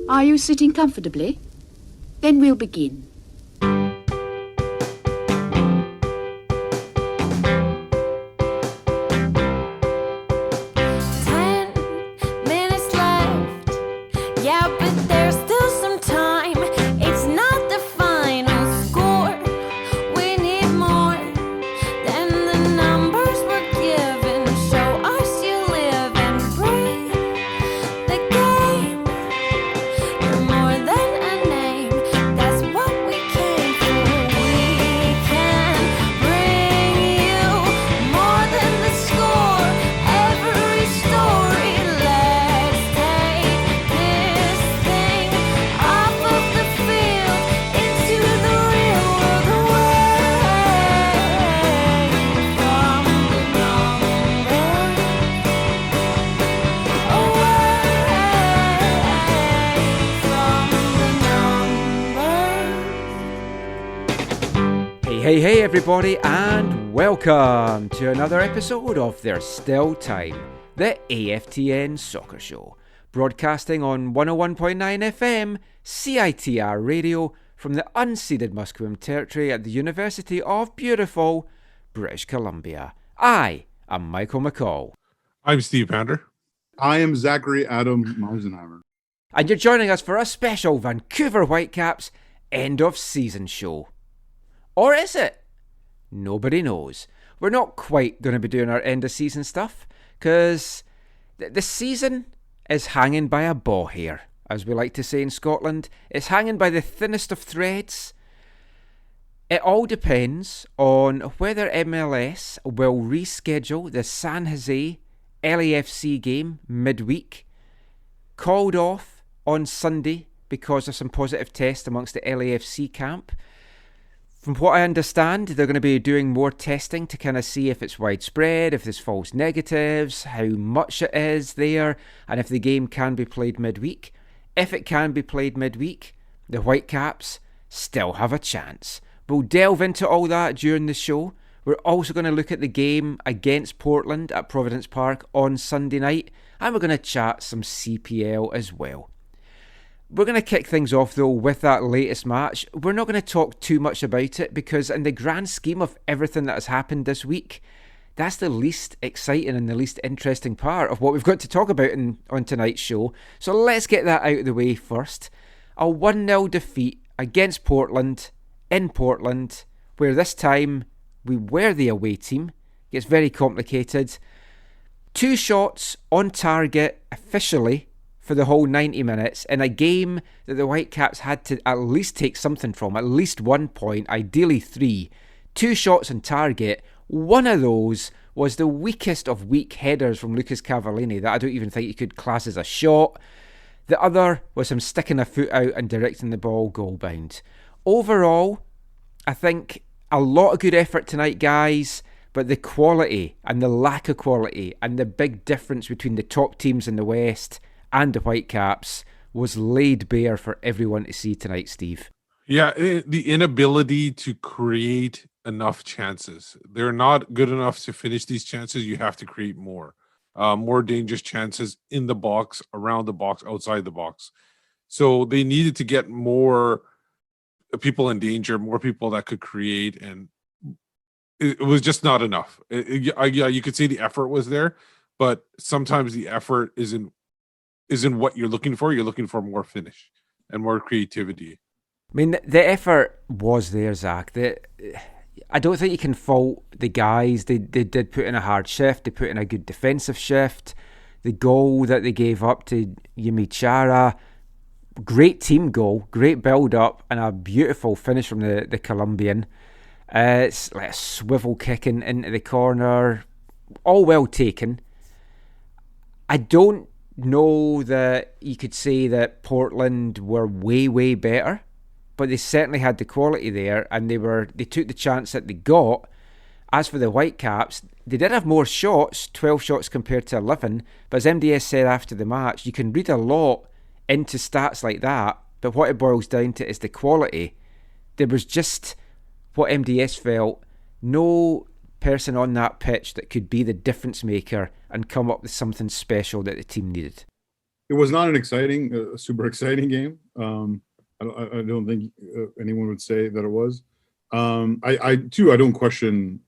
Are you sitting comfortably? Then we'll begin. Hey everybody, and welcome to another episode of There's Still Time, the AFTN Soccer Show, broadcasting on 101.9 FM CITR radio from the unceded Musqueam territory at the University of beautiful British Columbia. I am Michael McCall. I'm Steve Pander. I am Zachary Adam Marzenheimer. And you're joining us for a special Vancouver Whitecaps end of season show. Or is it? Nobody knows. We're not quite going to be doing our end of season stuff because the season is hanging by a ball hair, as we like to say in Scotland. It's hanging by the thinnest of threads. It all depends on whether MLS will reschedule the San Jose LAFC game midweek, called off on Sunday because of some positive tests amongst the LAFC camp. From what I understand, they're going to be doing more testing to kind of see if it's widespread, if there's false negatives, how much it is there, and if the game can be played midweek. If it can be played midweek, the Whitecaps still have a chance. We'll delve into all that during the show. We're also going to look at the game against Portland at Providence Park on Sunday night, and we're going to chat some CPL as well. We're going to kick things off though with that latest match. We're not going to talk too much about it because in the grand scheme of everything that has happened this week, that's the least exciting and the least interesting part of what we've got to talk about on tonight's show. So let's get that out of the way first. A 1-0 defeat against Portland in Portland, where this time we were the away team. It gets very complicated. 2 shots on target officially for the whole 90 minutes in a game that the Whitecaps had to at least take something from, at least 1 point, ideally 3. 2 shots on target. One of those was the weakest of weak headers from Lucas Cavallini that I don't even think you could class as a shot. The other was him sticking a foot out and directing the ball goal bound. Overall, I think a lot of good effort tonight, guys, but the quality and the lack of quality and the big difference between the top teams in the West and the Whitecaps was laid bare for everyone to see tonight, Steve. Yeah, the inability to create enough chances. They're not good enough to finish these chances. You have to create more dangerous chances in the box, around the box, outside the box. So they needed to get more people in danger, more people that could create, and it was just not enough. Yeah, you could see the effort was there, but sometimes the effort isn't what you're looking for. You're looking for more finish and more creativity. I mean, the effort was there, Zach. I don't think you can fault the guys. They did put in a hard shift. They put in a good defensive shift. The goal that they gave up to Yimi Chara, great team goal, great build-up, and a beautiful finish from the Colombian. It's like a swivel kicking into the corner. All well taken. I don't know that you could say that Portland were way better, but they certainly had the quality there, and they took the chance that they got. As for the Whitecaps, they did have more shots, 12 shots compared to 11, but as MDS said after the match, you can read a lot into stats like that, but what it boils down to is the quality. There was just, what MDS felt, no person on that pitch that could be the difference maker and come up with something special that the team needed. It was not an exciting, super exciting game. I don't think anyone would say that it was. I don't question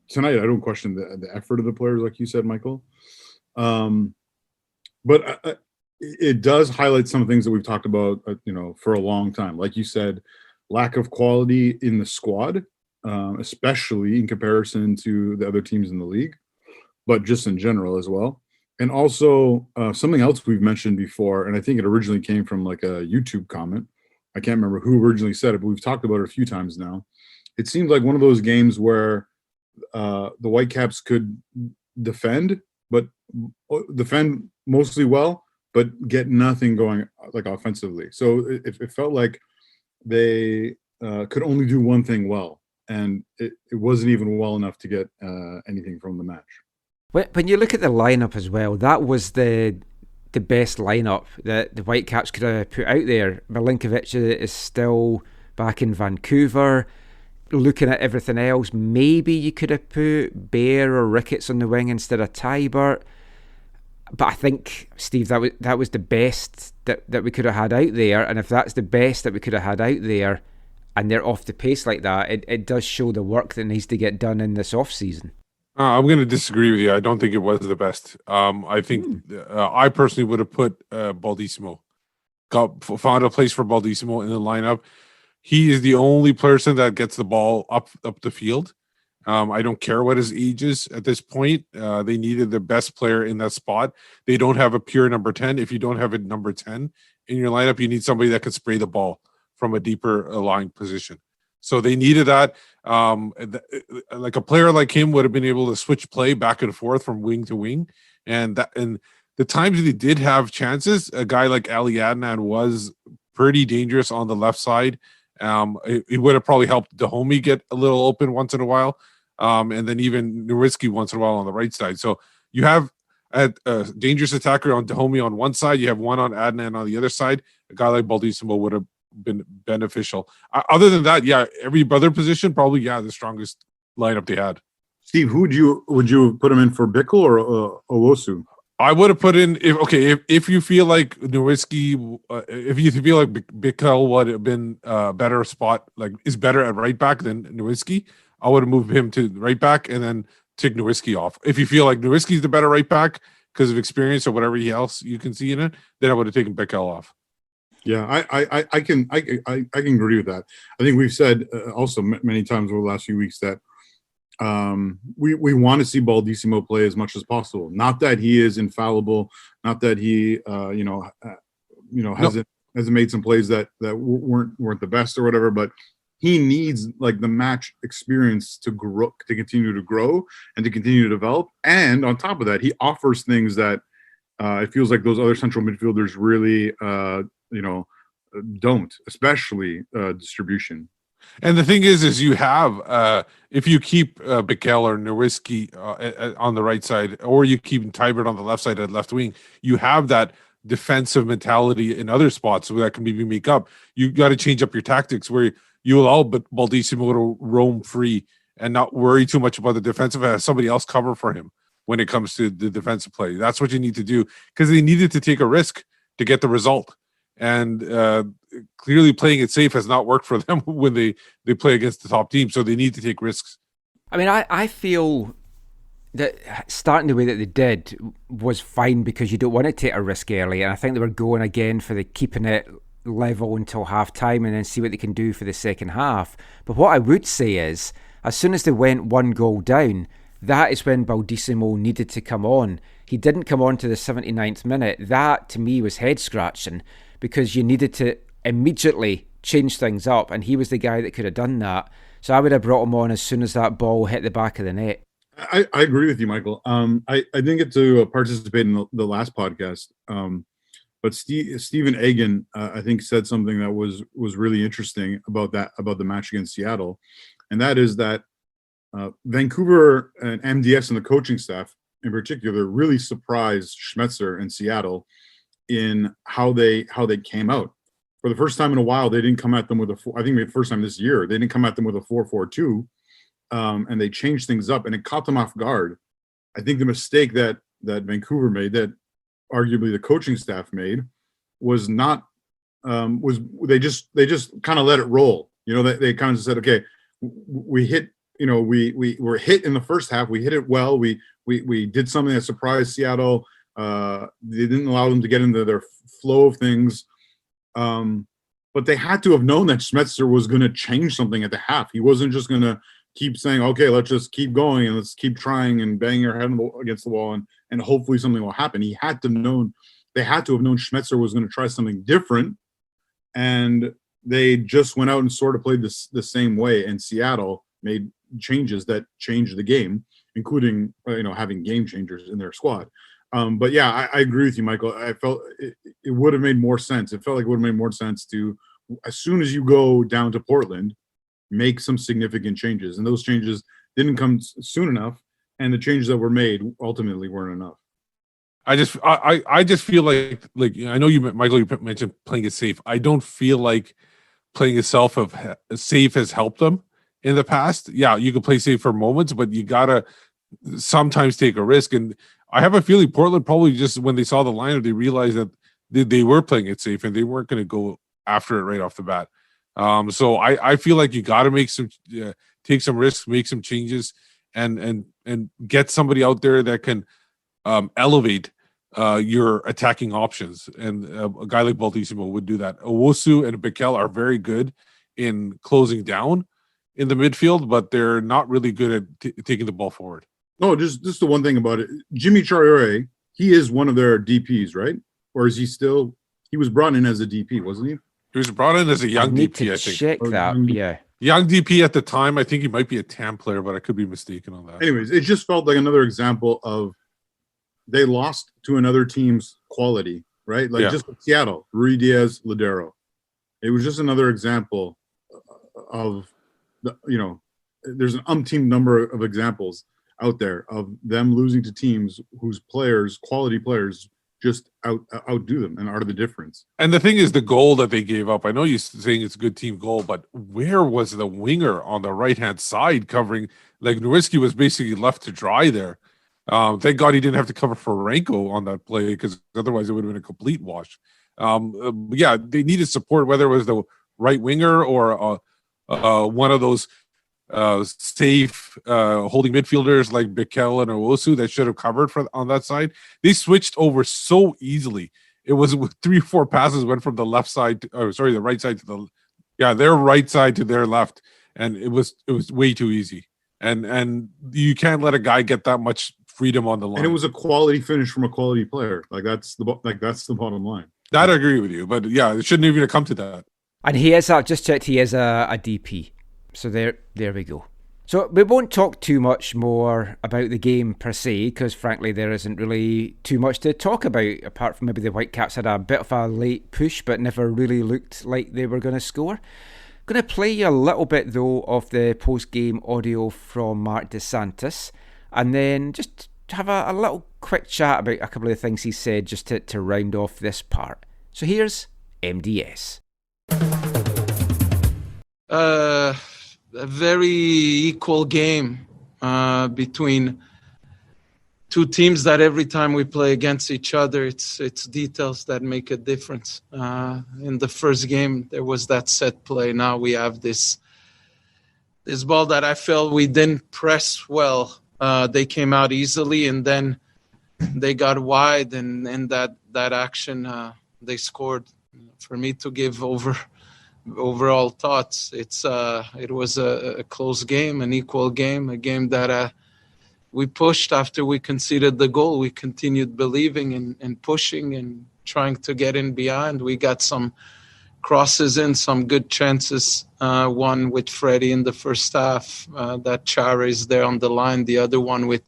tonight. I don't question the effort of the players, like you said, Michael. But it does highlight some things that we've talked about, for a long time. Like you said, lack of quality in the squad, especially in comparison to the other teams in the league, but just in general as well. And also something else we've mentioned before, and I think it originally came from like a YouTube comment. I can't remember who originally said it, but we've talked about it a few times now. It seems like one of those games where the Whitecaps could defend, but defend mostly well, but get nothing going like offensively. So it felt like they could only do one thing well, and it wasn't even well enough to get anything from the match. When you look at the lineup as well, that was the best lineup that the Whitecaps could have put out there. Milinkovic is still back in Vancouver. Looking at everything else, maybe you could have put Bear or Ricketts on the wing instead of Tybert. But I think, Steve, that was the best that we could have had out there. And if that's the best that we could have had out there, and they're off the pace like that, it does show the work that needs to get done in this off-season. I'm going to disagree with you. I don't think it was the best. I think I personally would have put Baldissimo. Found a place for Baldissimo in the lineup. He is the only person that gets the ball up the field. I don't care what his age is at this point. They needed the best player in that spot. They don't have a pure number 10. If you don't have a number 10 in your lineup, you need somebody that can spray the ball from a deeper lying position. So they needed that. Like a player like him would have been able to switch play back and forth from wing to wing. And the times that he did have chances, a guy like Ali Adnan was pretty dangerous on the left side. It would have probably helped Dahomey get a little open once in a while. And then even Nerwinski once in a while on the right side. So you have a dangerous attacker on Dahomey on one side. You have one on Adnan on the other side. A guy like Baldissimo would have been beneficial. Other than that, every other position, probably, the strongest lineup they had. Steve, would you put him in for Bickle or Owosu? I would have put in if you feel like Nerwinski, if you feel like Bickle would have been a better spot, like is better at right back than Nerwinski, I would have moved him to right back and then take Nerwinski off. If you feel like Nerwinski is the better right back because of experience or whatever else you can see in it, then I would have taken Bickle off. Yeah, I can agree with that. I think we've said also many times over the last few weeks that we want to see Baldissimo play as much as possible. Not that he is infallible, not that he hasn't made some plays that weren't the best or whatever, but he needs like the match experience to grow, to continue to grow and to continue to develop. And on top of that, he offers things that it feels like those other central midfielders really don't, especially distribution. And the thing is you have if you keep Bickle or Nerwinski on the right side, or you keep Tybert on the left side at left wing, you have that defensive mentality in other spots where that can maybe make up. You got to change up your tactics where you allow Baldissimo to roam free and not worry too much about the defensive and have somebody else cover for him when it comes to the defensive play. That's what you need to do, because they needed to take a risk to get the result. And clearly playing it safe has not worked for them when they play against the top team. So they need to take risks. I mean, I feel that starting the way that they did was fine because you don't want to take a risk early. And I think they were going again for the keeping it level until half time and then see what they can do for the second half. But what I would say is, as soon as they went one goal down, that is when Baldissimo needed to come on. He didn't come on to the 79th minute. That, to me, was head-scratching because you needed to immediately change things up, and he was the guy that could have done that. So I would have brought him on as soon as that ball hit the back of the net. I agree with you, Michael. I didn't get to participate in the last podcast, but Stephen Egan, I think, said something that was really interesting about the match against Seattle, and that is that Vancouver and MDS and the coaching staff in particular really surprised Schmetzer and Seattle in how they came out. For the first time in a while, they didn't come at them with I think the first time this year, they didn't come at them with a 4-4-2, and they changed things up, and it caught them off guard. I think the mistake that Vancouver made, that arguably the coaching staff made was not was they just kind of let it roll. They kind of said, okay, we hit, we were hit in the first half. We hit it well. We did something that surprised Seattle. They didn't allow them to get into their flow of things. But they had to have known that Schmetzer was going to change something at the half. He wasn't just going to keep saying, okay, let's just keep going and let's keep trying and banging our head against the wall and hopefully something will happen. They had to have known Schmetzer was going to try something different, and they just went out and sort of played the same way, and Seattle made changes that changed the game, including having game changers in their squad. But yeah, I agree with you, Michael. I felt it would have made more sense. It felt like it would have made more sense to, as soon as you go down to Portland, make some significant changes. And those changes didn't come soon enough, and the changes that were made ultimately weren't enough. I just feel like I know Michael, you mentioned playing it safe. I don't feel like playing it safe has helped them in the past. Yeah, you can play safe for moments, but you gotta sometimes take a risk. And I have a feeling Portland probably just, when they saw the lineup, they realized that they were playing it safe and they weren't going to go after it right off the bat. So I feel like you got to take some risks, make some changes, and get somebody out there that can elevate your attacking options. And a guy like Baltissimo would do that. Owusu and Bikel are very good in closing down in the midfield, but they're not really good at taking the ball forward. No, just the one thing about it. Jimmy Traoré, he is one of their DPs, right? Or is he still? He was brought in as a DP, wasn't he? He was brought in as a young DP, I think. Check that, yeah. Young DP at the time. I think he might be a TAM player, but I could be mistaken on that. Anyways, it just felt like another example of they lost to another team's quality, right? Like just like Seattle, Rui Diaz, Ladero. It was just another example of, there's an umpteen number of examples out there of them losing to teams whose quality players, just outdo them and are the difference. And the thing is, the goal that they gave up, I know you're saying it's a good team goal, but where was the winger on the right-hand side covering? Like, Nerwinski was basically left to dry there. Thank God he didn't have to cover for Renko on that play, because otherwise it would have been a complete wash. Yeah, they needed support, whether it was the right winger or one of those safe holding midfielders like Bikel and Owusu that should have covered on that side. They switched over so easily. It was 3 or 4 passes went from the left side the right side to their right side to their left, and it was way too easy. And you can't let a guy get that much freedom on the line. And it was a quality finish from a quality player. That's the bottom line. That I agree with you, but yeah, it shouldn't even have come to that. And he is, I've just checked, he is a DP. So there we go. So we won't talk too much more about the game per se, because frankly there isn't really too much to talk about, apart from maybe the Whitecaps had a bit of a late push but never really looked like they were going to score. I'm going to play you a little bit though of the post-game audio from Marc Dos Santos, and then just have a little quick chat about a couple of the things he said just to round off this part. So here's MDS. A very equal game between two teams that every time we play against each other, it's details that make a difference. In the first game, there was that set play. Now we have this ball that I felt we didn't press well. They came out easily, and then they got wide, and in that action, they scored. For me to give overall thoughts, it was a close game, an equal game, a game that we pushed after we conceded the goal. We continued believing and pushing and trying to get in behind. We got some crosses in, some good chances. One with Freddie in the first half, that Chara is there on the line. The other one with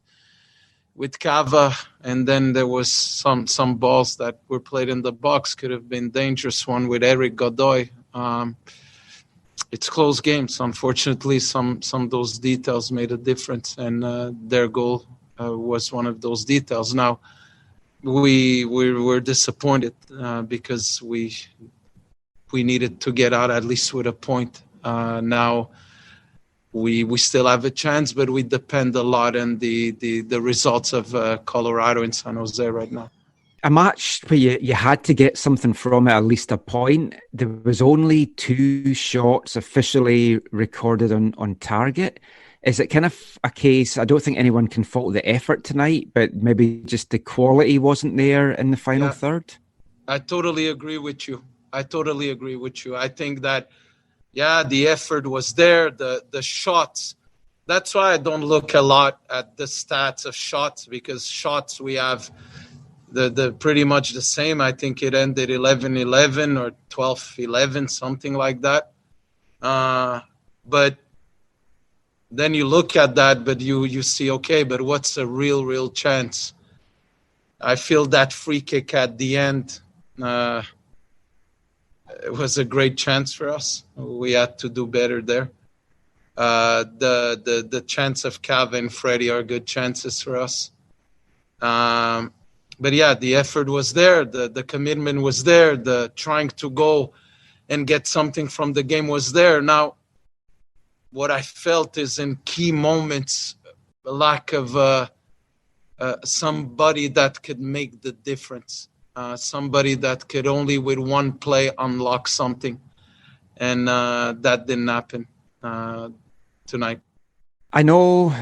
Cava, and then there was some balls that were played in the box, could have been dangerous. One with Eric Godoy. It's close games. Unfortunately, some of those details made a difference, and their goal was one of those details. Now, we were disappointed because we needed to get out at least with a point. Now, we still have a chance, but we depend a lot on the results of Colorado and San Jose right now. a match where you had to get something from it, at least a point. There was only 2 shots officially recorded on target. Is it kind of a case, I don't think anyone can fault the effort tonight, but maybe just the quality wasn't there in the final third? I totally agree with you. I think that, the effort was there, the shots. That's why I don't look a lot at the stats of shots, because shots we have the pretty much the same. I think it ended 11-11 or 12-11, something like that. But then you look at that, but you see, okay, but what's a real chance? I feel that free kick at the end, it was a great chance for us. We had to do better there. The chance of Cav and Freddie are good chances for us. But the effort was there. The commitment was there. The trying to go and get something from the game was there. Now, what I felt is in key moments, a lack of somebody that could make the difference. Somebody that could only with one play unlock something. And that didn't happen tonight. I know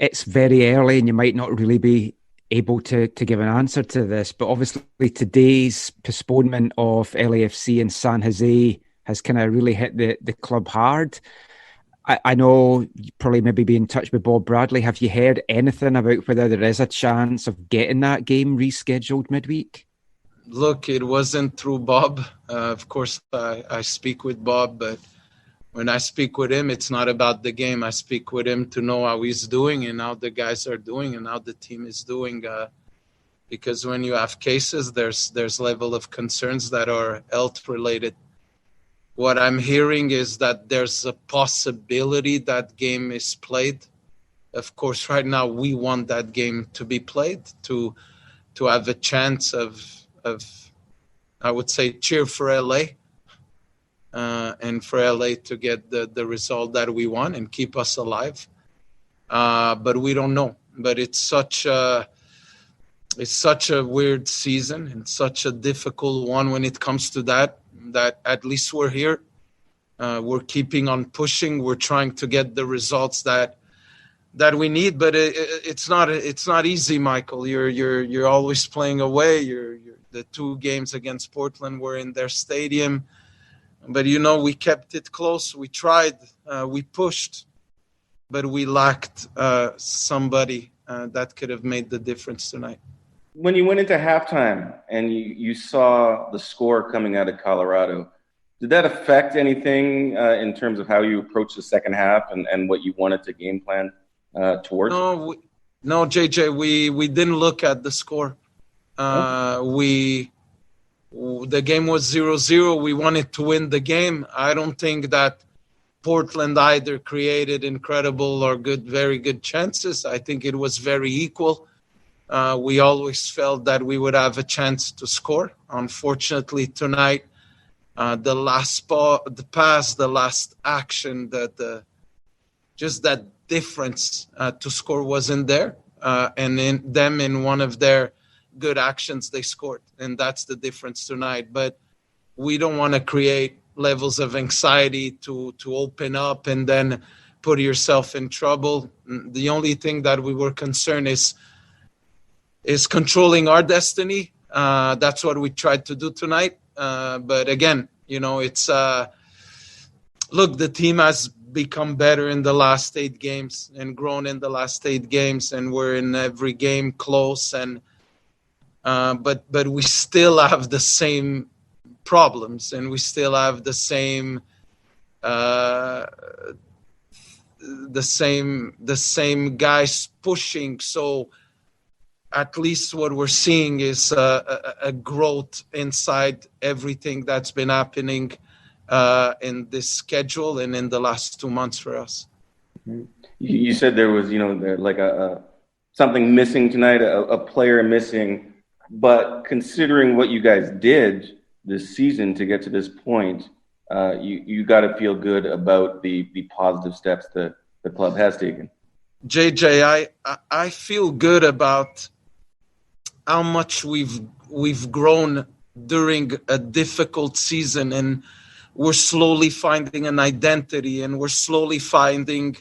it's very early and you might not really be able to give an answer to this, but obviously today's postponement of LAFC and San Jose has kind of really hit the club hard. I know you probably maybe be in touch with Bob Bradley. Have you heard anything about whether there is a chance of getting that game rescheduled midweek? Look, it wasn't through Bob. Of course, I speak with Bob, but when I speak with him, it's not about the game. I speak with him to know how he's doing and how the guys are doing and how the team is doing. Because when you have cases, there's level of concerns that are health related. What I'm hearing is that there's a possibility that game is played. Of course, right now we want that game to be played to have a chance of I would say cheer for LA and for LA to get the result that we want and keep us alive. But we don't know. But it's such a weird season and such a difficult one when it comes to that at least we're here. We're keeping on pushing. We're trying to get the results that we need, but it's not easy, Michael. You're always playing away. The 2 games against Portland were in their stadium, but we kept it close. We tried, we pushed, but we lacked somebody that could have made the difference tonight. When you went into halftime and you saw the score coming out of Colorado, did that affect anything in terms of how you approached the second half and what you wanted to game plan towards? No, JJ, we didn't look at the score. The game was 0-0. We wanted to win the game. I don't think that Portland either created incredible or very good chances. I think it was very equal. We always felt that we would have a chance to score. Unfortunately, tonight, the last pass, the last action, just that difference to score wasn't there. And in one of their good actions, they scored. And that's the difference tonight. But we don't want to create levels of anxiety to open up and then put yourself in trouble. The only thing that we were concerned is controlling our destiny. That's what we tried to do tonight. But again, it's look, the team has become better in the last 8 games and grown in the last 8 games, and we're in every game close. And but we still have the same problems, and we still have the same guys pushing. So at least what we're seeing is a growth inside everything that's been happening in this schedule and in the last 2 months for us. You said there was, like something missing tonight, a player missing. But considering what you guys did this season to get to this point, you got to feel good about the positive steps that the club has taken. JJ, I feel good about how much we've we've grown during a difficult season, and we're slowly finding an identity, and we're slowly finding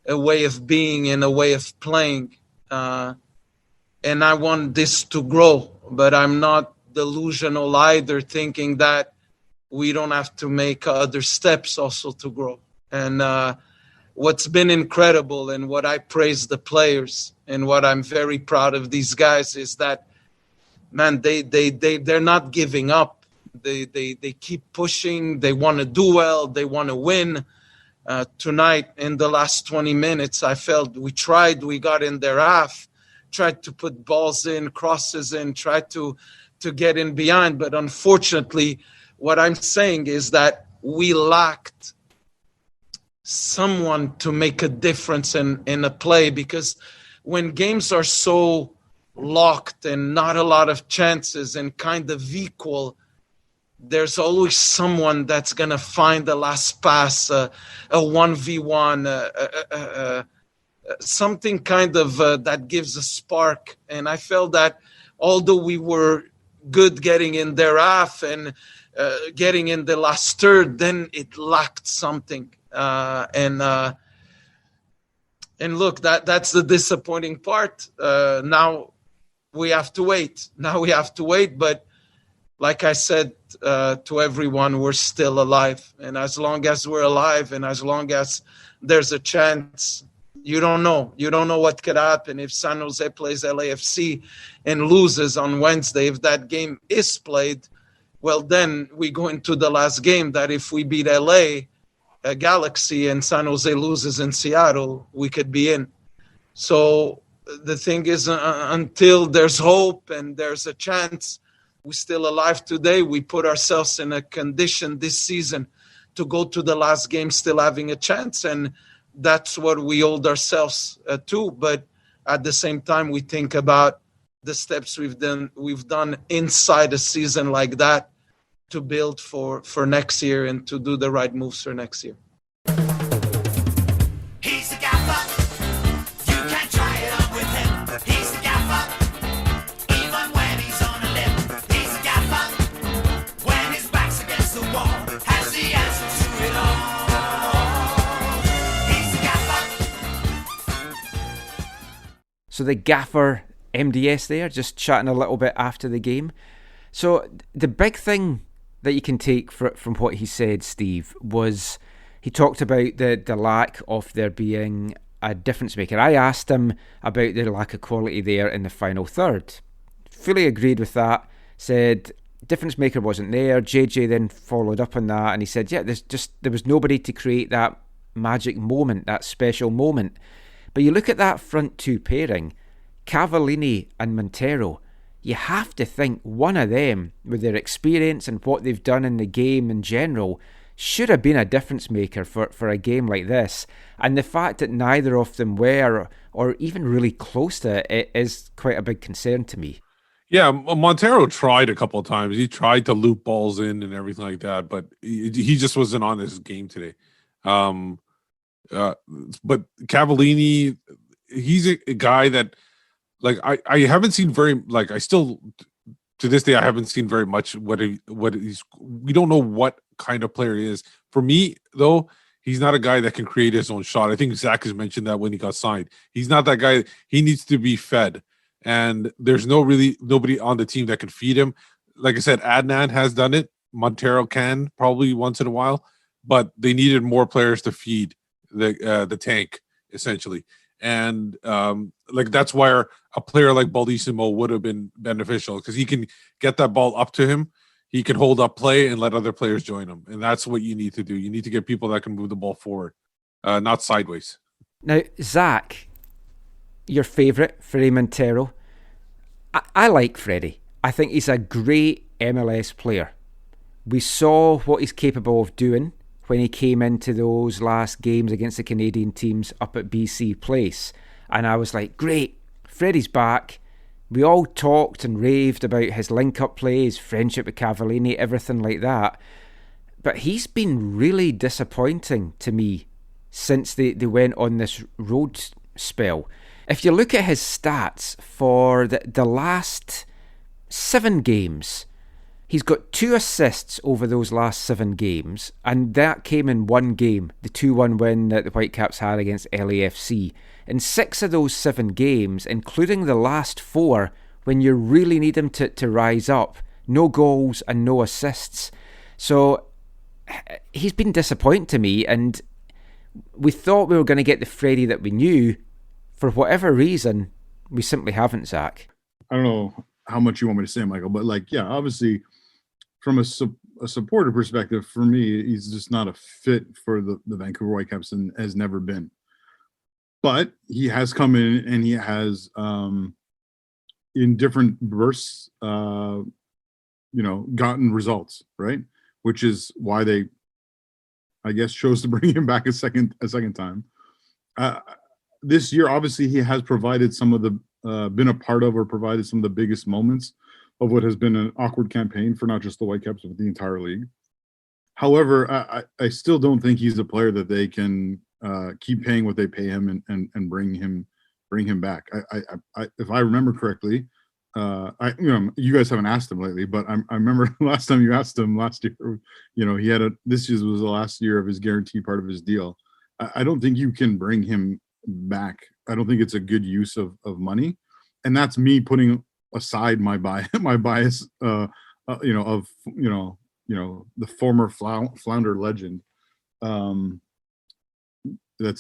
a way of being and a way of playing. And I want this to grow, but I'm not delusional either, thinking that we don't have to make other steps also to grow. And what's been incredible, and what I praise the players and what I'm very proud of these guys, is that, man, they're not giving up. They keep pushing. They want to do well. They want to win. Tonight, in the last 20 minutes, I felt we got in their half, tried to put balls in, crosses in, tried to get in behind. But unfortunately, what I'm saying is that we lacked someone to make a difference in a play, because when games are so locked and not a lot of chances and kind of equal, there's always someone that's going to find the last pass, a 1v1, something kind of that gives a spark. And I felt that although we were good getting in their half and getting in the last third, then it lacked something. And look, that's the disappointing part. Now we have to wait. But like I said to everyone, we're still alive. And as long as we're alive, and as long as there's a chance, you don't know what could happen. If San Jose plays LAFC and loses on Wednesday, if that game is played, well, then we go into the last game that if we beat LA Galaxy and San Jose loses in Seattle, we could be in. So the thing is, until there's hope and there's a chance, we're still alive today. We put ourselves in a condition this season to go to the last game still having a chance, and that's what we hold ourselves to. But at the same time, we think about the steps we've done inside a season like that to build for next year and to do the right moves for next year. He's the gaffer. You can try it on with him. He's the gaffer. Even when he's on a limb. He's the gaffer. When his back's against the wall, has the answer to it all. He's the gaffer. So the gaffer MDS there, just chatting a little bit after the game. So the big thing that you can take from what he said, Steve, was he talked about the lack of there being a difference maker. I asked him about the lack of quality there in the final third. Fully agreed with that. Said difference maker wasn't there. JJ then followed up on that, and he said, yeah, there was nobody to create that magic moment, that special moment. But you look at that front two pairing, Cavallini and Montero, you have to think one of them, with their experience and what they've done in the game in general, should have been a difference maker for a game like this. And the fact that neither of them were, or even really close to it, is quite a big concern to me. Yeah, Montero tried a couple of times. He tried to loop balls in and everything like that, but he just wasn't on his game today. But Cavallini, he's a guy that, like, I haven't seen very, like, I still, to this day, I haven't seen very much what he's, we don't know what kind of player he is. For me, though, he's not a guy that can create his own shot. I think Zach has mentioned that when he got signed. He's not that guy. He needs to be fed. And there's nobody on the team that can feed him. Like I said, Adnan has done it. Montero can probably once in a while, but they needed more players to feed the tank, essentially. And like that's why a player like Baldissimo would have been beneficial, because he can get that ball up to him. He can hold up play and let other players join him. And that's what you need to do. You need to get people that can move the ball forward, not sideways. Now, Zach, your favourite, Freddie Montero. I like Freddie. I think he's a great MLS player. We saw what he's capable of doing when he came into those last games against the Canadian teams up at BC Place. And I was like, great, Freddie's back. We all talked and raved about his link-up play, his friendship with Cavallini, everything like that. But he's been really disappointing to me since they went on this road spell. If you look at his stats for the last 7 games. He's got 2 assists over those last 7 games, and that came in one game, the 2-1 win that the Whitecaps had against LAFC. In 6 of those 7 games, including the last 4, when you really need him to rise up, no goals and no assists. So he's been disappointing to me, and we thought we were going to get the Freddie that we knew. For whatever reason, we simply haven't, Zach. I don't know how much you want me to say, Michael, but obviously, from a supporter perspective, for me, he's just not a fit for the Vancouver Whitecaps and has never been. But he has come in and he has, in different bursts, gotten results, right? Which is why they, I guess, chose to bring him back a second time. This year, obviously, he has provided some of the, been a part of or provided some of the biggest moments of what has been an awkward campaign for not just the Whitecaps, but the entire league. However, I still don't think he's a player that they can keep paying what they pay him and bring him back. If I remember correctly, you guys haven't asked him lately, but I remember last time you asked him last year, he had this year was the last year of his guarantee part of his deal. I don't think you can bring him back. I don't think it's a good use of money, and that's me putting aside my bias, of the former Flounder legend. That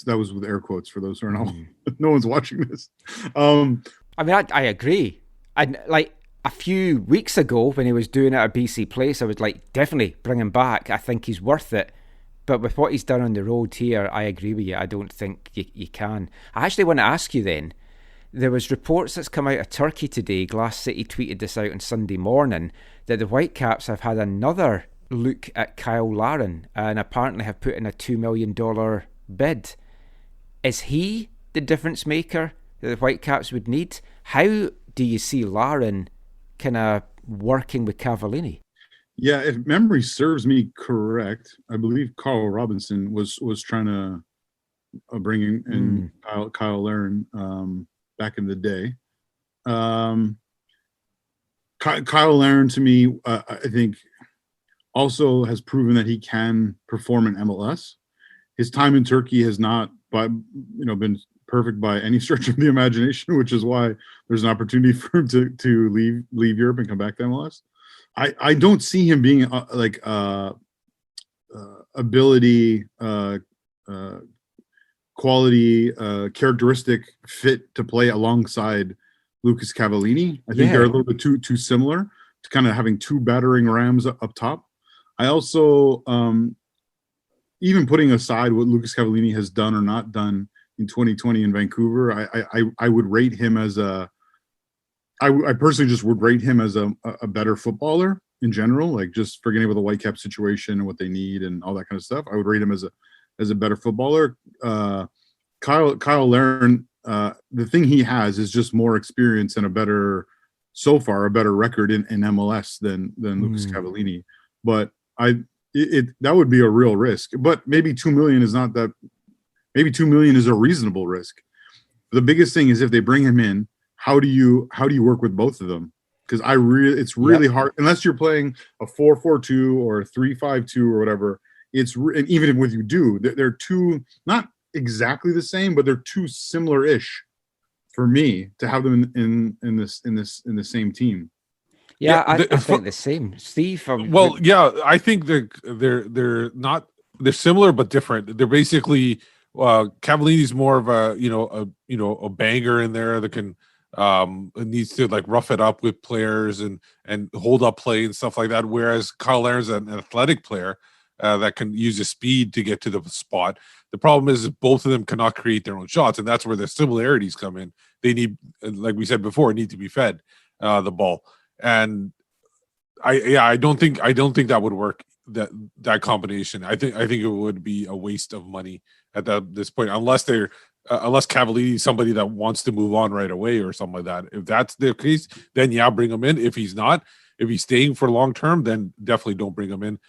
was with air quotes for those who are not. No one's watching this. I agree. And like a few weeks ago when he was doing it at BC Place, I was like, definitely bring him back. I think he's worth it. But with what he's done on the road here, I agree with you. I don't think you can. I actually want to ask you then, there was reports that's come out of Turkey today, Glass City tweeted this out on Sunday morning, that the Whitecaps have had another look at Kyle Larin and apparently have put in a $2 million bid. Is he the difference maker that the Whitecaps would need? How do you see Larin kind of working with Cavallini? Yeah, if memory serves me correct, I believe Carl Robinson was trying to bring in Kyle Larin back in the day. Kyle Larin, to me, I think also has proven that he can perform in MLS. His time in Turkey has not been perfect by any stretch of the imagination, which is why there's an opportunity for him to leave Europe and come back to MLS. I don't see him being ability, quality, characteristic fit to play alongside Lucas Cavallini. I think they're a little bit too similar to kind of having 2 battering rams up top. I also, even putting aside what Lucas Cavallini has done or not done in 2020 in Vancouver, I would rate him as I personally just would rate him as a better footballer in general, like just forgetting about the Whitecap situation and what they need and all that kind of stuff. I would rate him as a better footballer. Kyle Larin, the thing he has is just more experience and a better record in MLS than Lucas Cavallini. But that would be a real risk. But maybe $2 million is not that. Maybe $2 million is a reasonable risk. The biggest thing is if they bring him in, how do you work with both of them? Because it's really hard unless you're playing a 4-4-2 or a 3-5-2 or whatever. And even if you do, they're two not exactly the same, but they're too similar-ish for me to have them in the same team. Yeah, I think the same, Steve. I think they're not. They're similar but different. They're basically Cavallini's more of a banger in there that can needs to like rough it up with players and hold up play and stuff like that. Whereas Kyle Larin's an athletic player that can use his speed to get to the spot. The problem is both of them cannot create their own shots, and that's where the similarities come in. They need, like we said before, need to be fed the ball. And I don't think that would work. That combination, I think it would be a waste of money at this point, unless Cavallini is somebody that wants to move on right away or something like that. If that's the case, then bring him in. If he's not, if he's staying for long term, then definitely don't bring him in.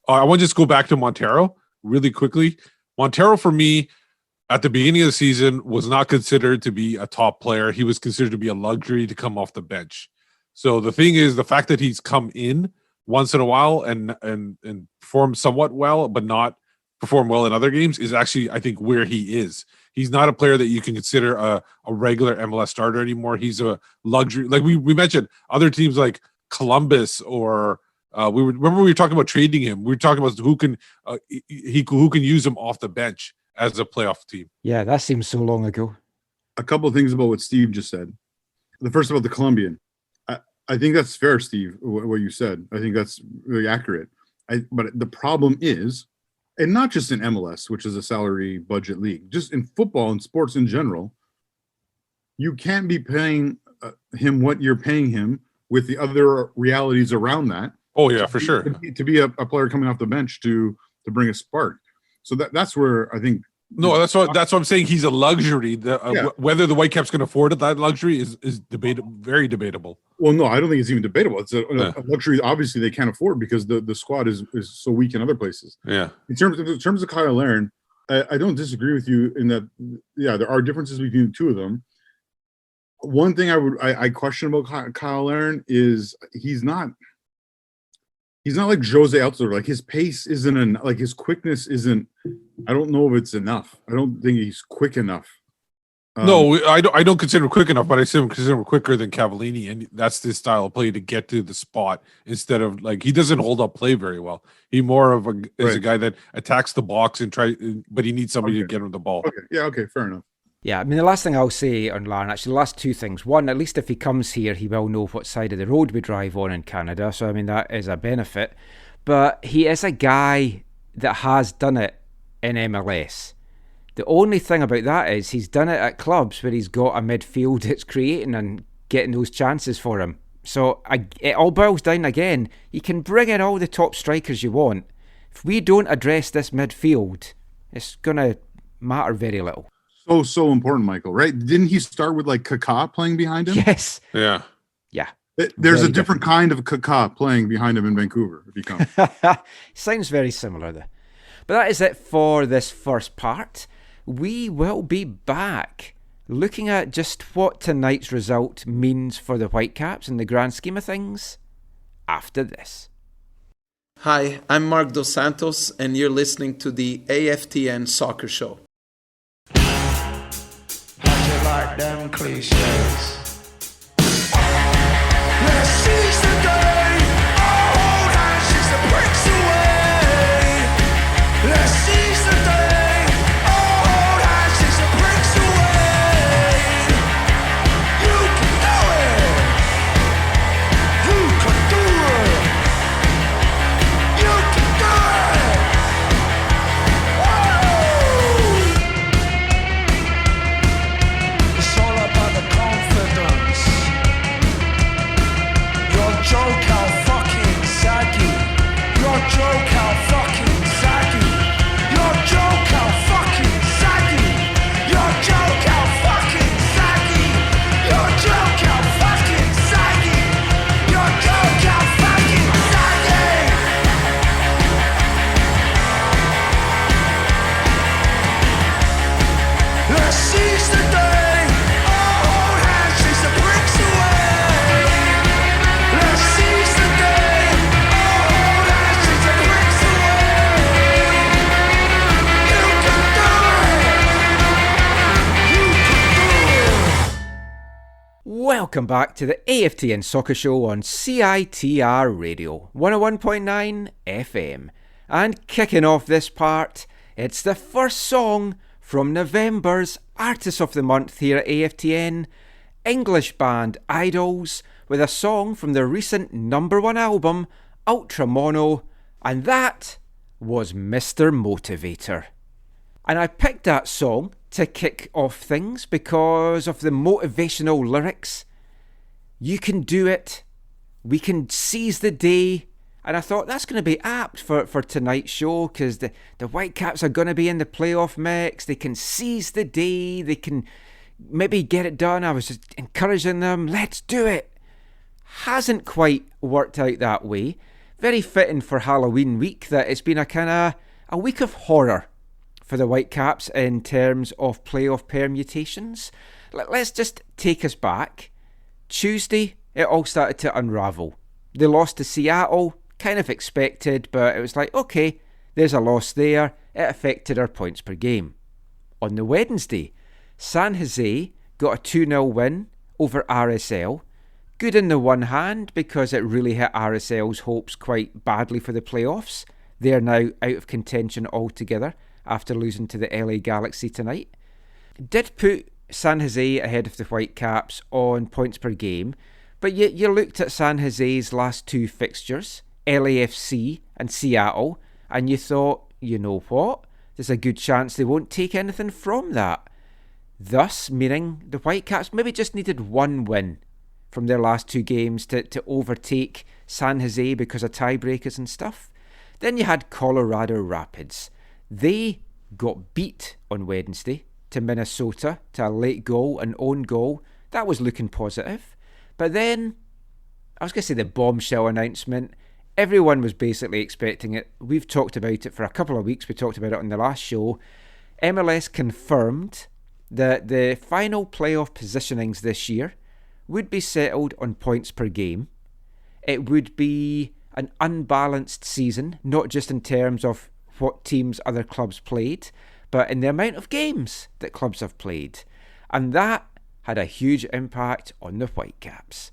I want to just go back to Montero really quickly. Montero, for me, at the beginning of the season, was not considered to be a top player. He was considered to be a luxury to come off the bench. So the thing is, the fact that he's come in once in a while and perform somewhat well, but not perform well in other games is actually, I think, where he is. He's not a player that you can consider a regular MLS starter anymore. He's a luxury. Like we mentioned, other teams like Columbus or we were talking about trading him. We were talking about who can use him off the bench as a playoff team. Yeah, that seems so long ago. A couple of things about what Steve just said. The first about the Colombian. I think that's fair, Steve, what you said. I think that's really accurate. But the problem is, and not just in MLS, which is a salary budget league, just in football and sports in general, you can't be paying him what you're paying him with the other realities around that. Oh, yeah, for sure. To be a player coming off the bench to bring a spark. So that's where I think. No, that's what I'm saying. He's a luxury. Whether the Whitecaps can afford that luxury is very debatable. Well, no, I don't think it's even debatable. It's a luxury. Obviously, they can't afford because the squad is so weak in other places. Yeah. In terms of Kyle Larin, I don't disagree with you in that. Yeah, there are differences between the two of them. One thing I question about Kyle Larin is he's not like Jose Altidore. Like his pace isn't like his quickness isn't. I don't know if it's enough. I don't think he's quick enough. No, I don't consider him quick enough, but I consider him quicker than Cavallini, and that's his style of play to get to the spot instead of like he doesn't hold up play very well. He more of is a guy that attacks the box but he needs somebody to get him the ball. Okay, yeah, okay, fair enough. Yeah, I mean, the last thing I'll say on Larin, actually, the last two things. One, at least if he comes here, he will know what side of the road we drive on in Canada. So, I mean, that is a benefit. But he is a guy that has done it in MLS. The only thing about that is he's done it at clubs where he's got a midfield that's creating and getting those chances for him. So, it all boils down again. You can bring in all the top strikers you want. If we don't address this midfield, it's going to matter very little. So important, Michael, right? Didn't he start with like Kaká playing behind him? Yes. Yeah. Yeah. There's a different kind of Kaká playing behind him in Vancouver. If he comes. Sounds very similar there. But that is it for this first part. We will be back looking at just what tonight's result means for the Whitecaps in the grand scheme of things after this. Hi, I'm Marc Dos Santos, and you're listening to the AFTN Soccer Show. Like them cliches. Let's seize the day. Hold hands, she's the bricks away. Let's seize the day. Hold hands, she's the bricks away. You can do it. You can do it. You can do it. It's all about the confidence. Your joke how fucking saggy. Your joke how fucking saggy. Your joke how fucking saggy. Your joke how fucking saggy. Your joke how fucking saggy. Your joke how fucking saggy. Let's seize the day. Hold hands, chase the bricks away. Let's seize the day. Hold hands, chase the bricks away. You can do it. You can do it. Welcome back to the AFTN Soccer Show on CITR Radio, 101.9 FM. And kicking off this part, it's the first song from November's Artist of the Month here at AFTN, English band Idols, with a song from their recent #1 album, Ultra Mono, and that was Mr. Motivator. And I picked that song to kick off things because of the motivational lyrics. You can do it. We can seize the day. And I thought that's going to be apt for tonight's show because the Whitecaps are going to be in the playoff mix. They can seize the day. They can maybe get it done. I was just encouraging them. Let's do it. Hasn't quite worked out that way. Very fitting for Halloween week that it's been a week of horror for the Whitecaps in terms of playoff permutations. Let's just take us back. Tuesday, it all started to unravel. They lost to Seattle, kind of expected, but it was like, okay, there's a loss there. It affected our points per game. On the Wednesday, San Jose got a 2-0 win over RSL. Good in the one hand because it really hit RSL's hopes quite badly for the playoffs. They are now out of contention altogether after losing to the LA Galaxy tonight. Did put San Jose ahead of the Whitecaps on points per game, but you looked at San Jose's last two fixtures, LAFC and Seattle, and you thought, you know what, there's a good chance they won't take anything from that. Thus, meaning the Whitecaps maybe just needed one win from their last two games to overtake San Jose because of tiebreakers and stuff. Then you had Colorado Rapids. They got beat on Wednesday to Minnesota, to a late goal, an own goal. That was looking positive. But then, I was going to say the bombshell announcement. Everyone was basically expecting it. We've talked about it for a couple of weeks. We talked about it on the last show. MLS confirmed that the final playoff positionings this year would be settled on points per game. It would be an unbalanced season, not just in terms of what teams other clubs played, but in the amount of games that clubs have played. And that had a huge impact on the Whitecaps.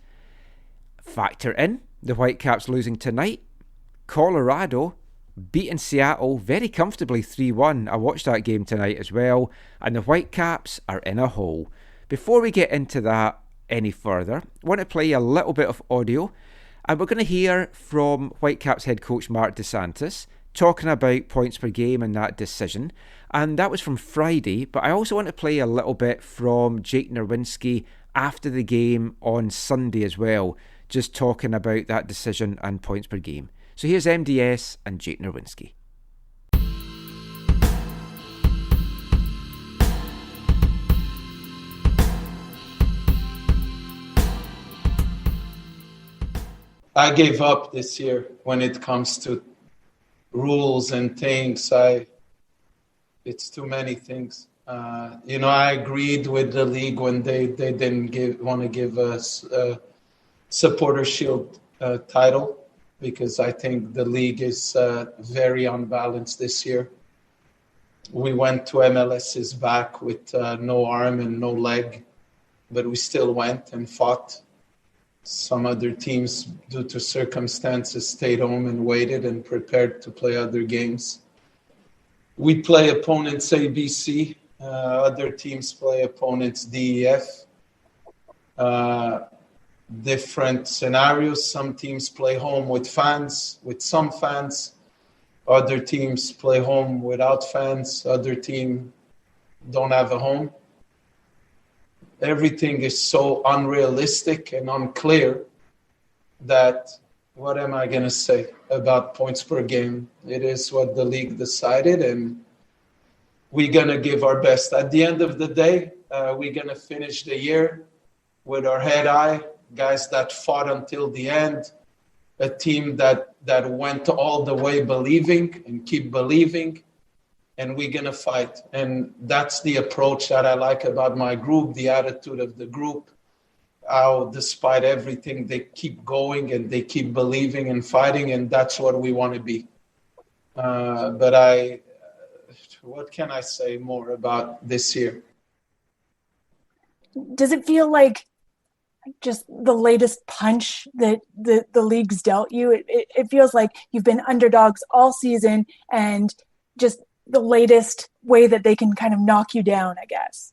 Factor in the Whitecaps losing tonight. Colorado beating Seattle very comfortably 3-1. I watched that game tonight as well. And the Whitecaps are in a hole. Before we get into that any further, I want to play a little bit of audio. And we're going to hear from Whitecaps head coach Marc Dos Santos talking about points per game and that decision. And that was from Friday. But I also want to play a little bit from Jake Nerwinski after the game on Sunday as well, just talking about that decision and points per game. So here's MDS and Jake Nerwinski. I gave up this year when it comes to rules and things. It's too many things. I agreed with the league when they didn't want to give us a supporter shield title, because I think the league is very unbalanced this year. We went to MLS's back with no arm and no leg, but we still went and fought. Some other teams, due to circumstances, stayed home and waited and prepared to play other games. We play opponents ABC. Other teams play opponents DEF. Different scenarios. Some teams play home with fans, with some fans. Other teams play home without fans. Other team don't have a home. Everything is so unrealistic and unclear that what am I going to say about points per game? It is what the league decided, and we're going to give our best. At the end of the day, we're going to finish the year with our head high, guys that fought until the end, a team that went all the way believing and keep believing, and we're going to fight. And that's the approach that I like about my group, the attitude of the group, how despite everything, they keep going and they keep believing and fighting, and that's what we want to be. But what can I say more about this year? Does it feel like just the latest punch that the league's dealt you? It feels like you've been underdogs all season, and just the latest way that they can kind of knock you down, I guess.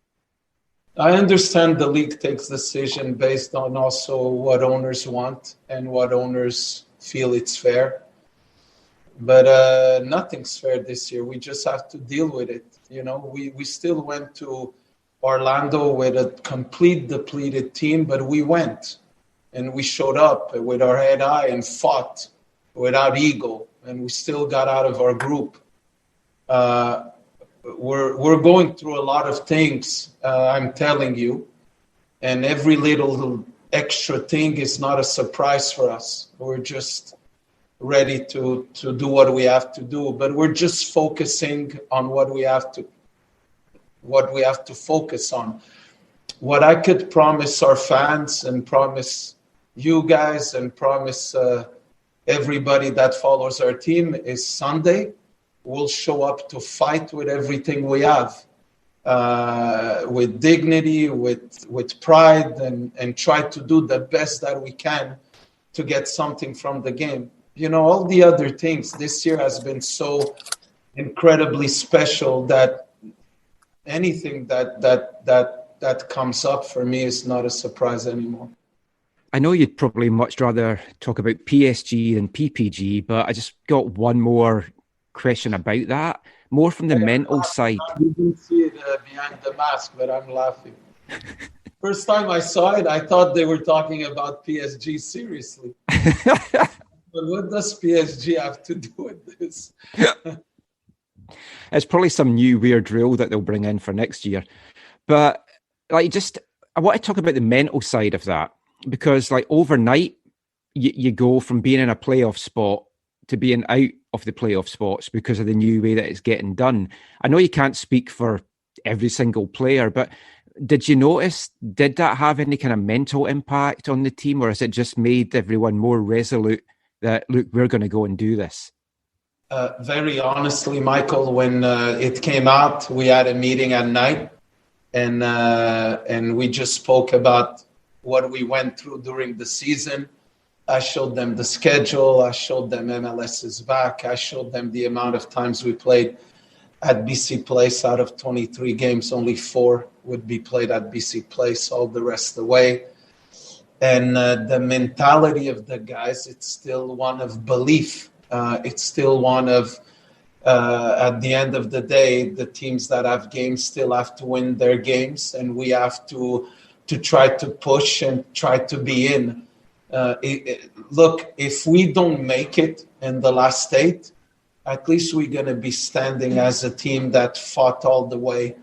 I understand the league takes decision based on also what owners want and what owners feel it's fair. But nothing's fair this year. We just have to deal with it. We still went to Orlando with a complete depleted team, but we went and we showed up with our head high and fought without ego, and we still got out of our group. We're going through a lot of things, I'm telling you, and every little extra thing is not a surprise for us. We're just ready to do what we have to do, but we're just focusing on what we have to focus on. What I could promise our fans and promise you guys and promise everybody that follows our team is Sunday. We'll show up to fight with everything we have, with dignity, with pride, and try to do the best that we can to get something from the game. You know, all the other things this year has been so incredibly special that anything that comes up for me is not a surprise anymore. I know you'd probably much rather talk about PSG than PPG, but I just got one more question about that, more from the mental side. You didn't see it behind the mask, but I'm laughing. First time I saw it, I thought they were talking about PSG seriously. But what does PSG have to do with this? It's probably some new weird rule that they'll bring in for next year. But I want to talk about the mental side of that, because overnight you go from being in a playoff spot to being out of the playoff spots because of the new way that it's getting done. I know you can't speak for every single player, but did you notice, did that have any kind of mental impact on the team, or has it just made everyone more resolute that, look, we're going to go and do this? Very honestly, Michael, when it came out, we had a meeting at night, and we just spoke about what we went through during the season. I showed them the schedule. I showed them MLS is back. I showed them the amount of times we played at BC Place. Out of 23 games, only 4 would be played at BC Place, all the rest of the way. And the mentality of the guys, it's still one of belief. It's still one of, at the end of the day, the teams that have games still have to win their games, and we have to try to push and try to be in. Look, if we don't make it in the last 8, at least we're going to be standing as a team that fought all the way,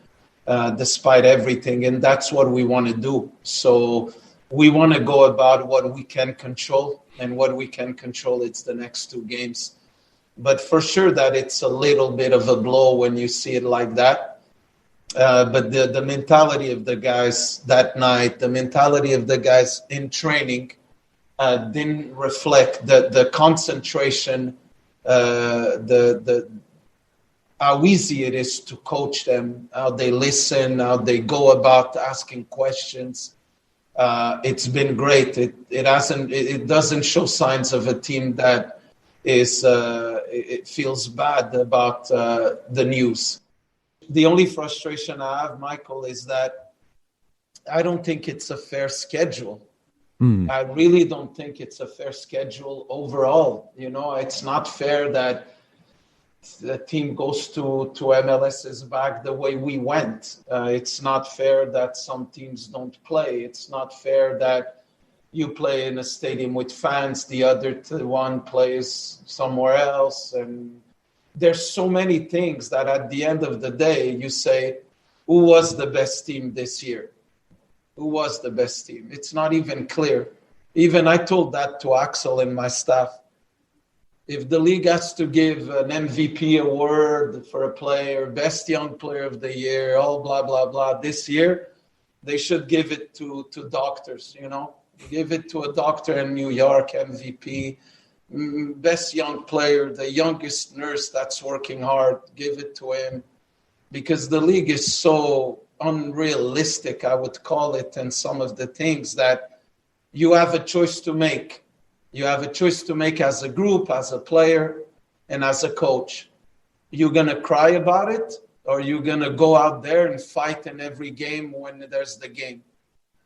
despite everything, and that's what we want to do. So we want to go about what we can control, and what we can control, it's the next 2 games. But for sure that it's a little bit of a blow when you see it like that. But the mentality of the guys that night, the mentality of the guys in training, didn't reflect the concentration, how easy it is to coach them, how they listen, how they go about asking questions. It's been great. It doesn't show signs of a team that is it feels bad about the news. The only frustration I have, Michael, is that I don't think it's a fair schedule. I really don't think it's a fair schedule overall. You know, it's not fair that the team goes to MLS is back the way we went. It's not fair that some teams don't play. It's not fair that you play in a stadium with fans, the other one plays somewhere else. And there's so many things that at the end of the day, you say, who was the best team this year? Who was the best team? It's not even clear. Even I told that to Axel and my staff. If the league has to give an MVP award for a player, best young player of the year, all blah, blah, blah, this year, they should give it to doctors, you know. Give it to a doctor in New York, MVP, best young player, the youngest nurse that's working hard, give it to him. Because the league is so unrealistic, I would call it, and some of the things that you have a choice to make. You have a choice to make as a group, as a player, and as a coach. You're going to cry about it, or you're going to go out there and fight in every game when there's the game.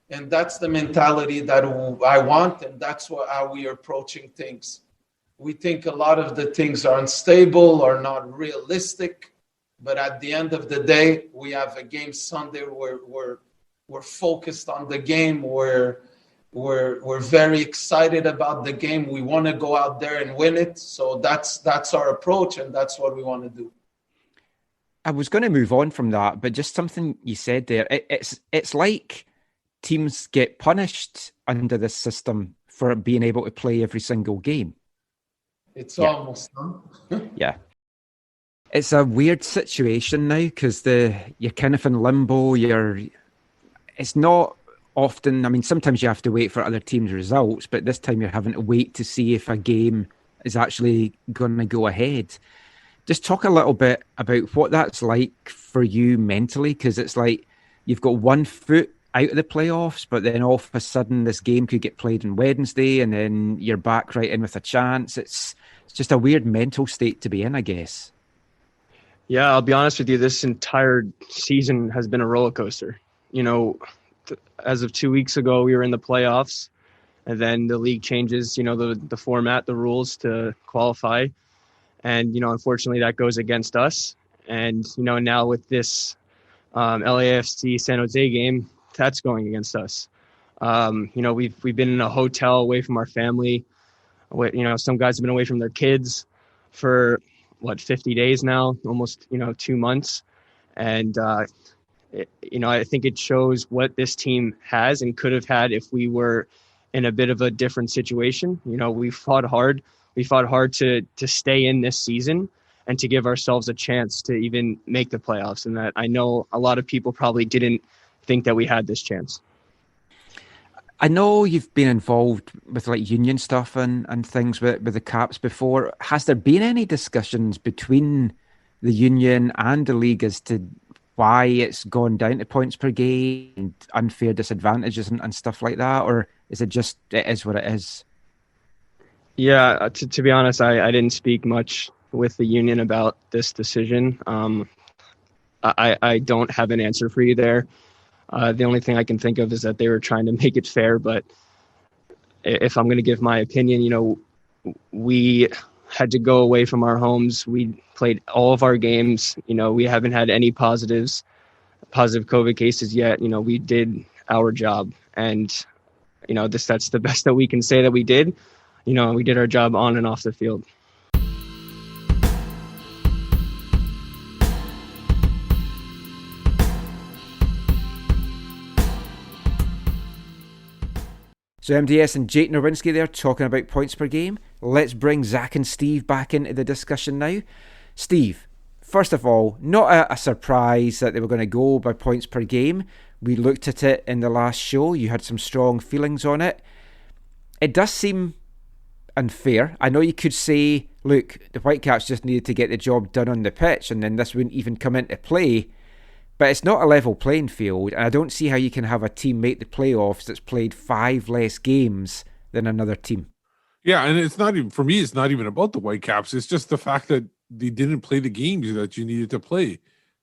And that's the mentality that I want, and that's how we are approaching things. We think a lot of the things are unstable or not realistic, but at the end of the day, we have a game Sunday where we're focused on the game. We're very excited about the game. We want to go out there and win it. So that's our approach, and that's what we want to do. I was going to move on from that, but just something you said there. It's like teams get punished under this system for being able to play every single game. It's almost done. Yeah. It's a weird situation now because you're kind of in limbo. It's not often, I mean, sometimes you have to wait for other teams' results, but this time you're having to wait to see if a game is actually going to go ahead. Just talk a little bit about what that's like for you mentally, because it's like you've got one foot out of the playoffs, but then all of a sudden this game could get played on Wednesday and then you're back right in with a chance. It's just a weird mental state to be in, I guess. Yeah, I'll be honest with you. This entire season has been a roller coaster. You know, as of 2 weeks ago, we were in the playoffs, and then the league changes, you know, the format, the rules to qualify. And, you know, unfortunately that goes against us. And, you know, now with this LAFC San Jose game, that's going against us. You know, we've been in a hotel away from our family. You know, some guys have been away from their kids for 50 days now, almost, 2 months. And, I think it shows what this team has and could have had if we were in a bit of a different situation. You know, we fought hard. We fought hard to stay in this season and to give ourselves a chance to even make the playoffs. And that I know a lot of people probably didn't think that we had this chance. I know you've been involved with like union stuff and things with the Caps before. Has there been any discussions between the union and the league as to why it's gone down to points per game and unfair disadvantages and stuff like that? Or is it just, it is what it is? Yeah, to be honest, I didn't speak much with the union about this decision. I don't have an answer for you there. The only thing I can think of is that they were trying to make it fair. But if I'm going to give my opinion, we had to go away from our homes. We played all of our games. We haven't had any positive COVID cases yet. We did our job, and that's the best that we can say that we did. We did our job on and off the field. So MDS and Jake Nerwinski there talking about points per game. Let's bring Zach and Steve back into the discussion now. Steve, first of all, not a surprise that they were going to go by points per game. We looked at it in the last show. You had some strong feelings on it. It does seem unfair. I know you could say, look, the Whitecaps just needed to get the job done on the pitch and then this wouldn't even come into play. But it's not a level playing field, and I don't see how you can have a team make the playoffs that's played 5 less games than another team. Yeah, and it's not even, for me, it's not even about the Whitecaps. It's just the fact that they didn't play the games that you needed to play.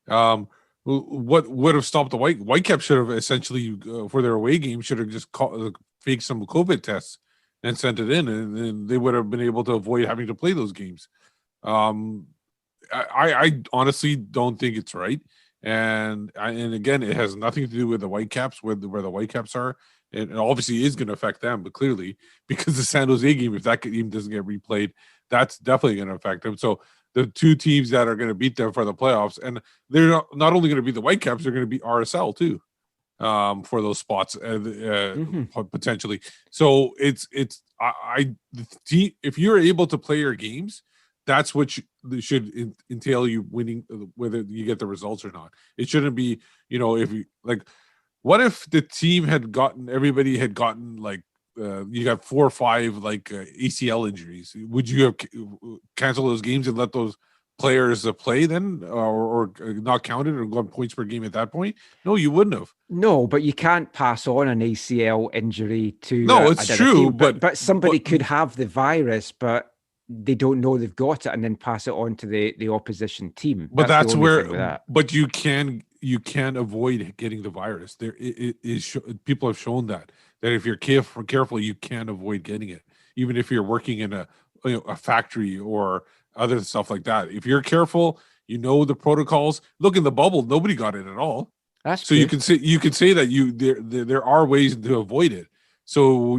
What would have stopped the Whitecaps should have essentially, for their away game, should have just faked some COVID tests and sent it in, and they would have been able to avoid having to play those games. I honestly don't think it's right. And again, it has nothing to do with the Whitecaps, where the Whitecaps are. It obviously is going to affect them, but clearly, because the San Jose game, if that game doesn't get replayed, that's definitely going to affect them. So the two teams that are going to beat them for the playoffs, and they're not only going to be the Whitecaps, they're going to be RSL too, for those spots potentially. So it's the team, if you're able to play your games, that's what should entail you winning, whether you get the results or not. It shouldn't be, if you what if the team everybody had gotten you got 4 or 5 ACL injuries? Would you have canceled those games and let those players play then, or not counted or gone points per game at that point? No, you wouldn't have. No, but you can't pass on an ACL injury to. No, it's true, team, but somebody could have the virus, but they don't know they've got it, and then pass it on to the opposition team. But that's where. But you can avoid getting the virus. People have shown that if you're careful, you can avoid getting it, even if you're working in a factory or other stuff like that. If you're careful, the protocols. Look, in the bubble, nobody got it at all. That's so true. You can say that there are ways to avoid it. So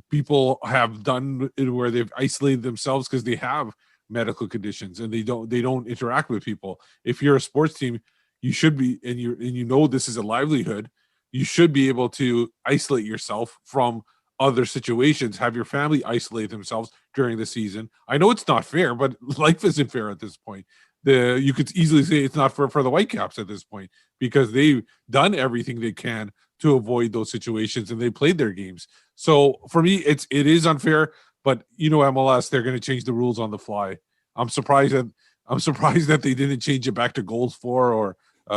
people have done it where they've isolated themselves because they have medical conditions and they don't interact with people. If you're a sports team, you should be, and this is a livelihood, you should be able to isolate yourself from other situations, have your family isolate themselves during the season. I know it's not fair, but life isn't fair at this point. You could easily say it's not fair for the Whitecaps at this point, because they've done everything they can to avoid those situations, and they played their games. So for me, it is unfair. But MLS, they're going to change the rules on the fly. I'm surprised that they didn't change it back to goals for or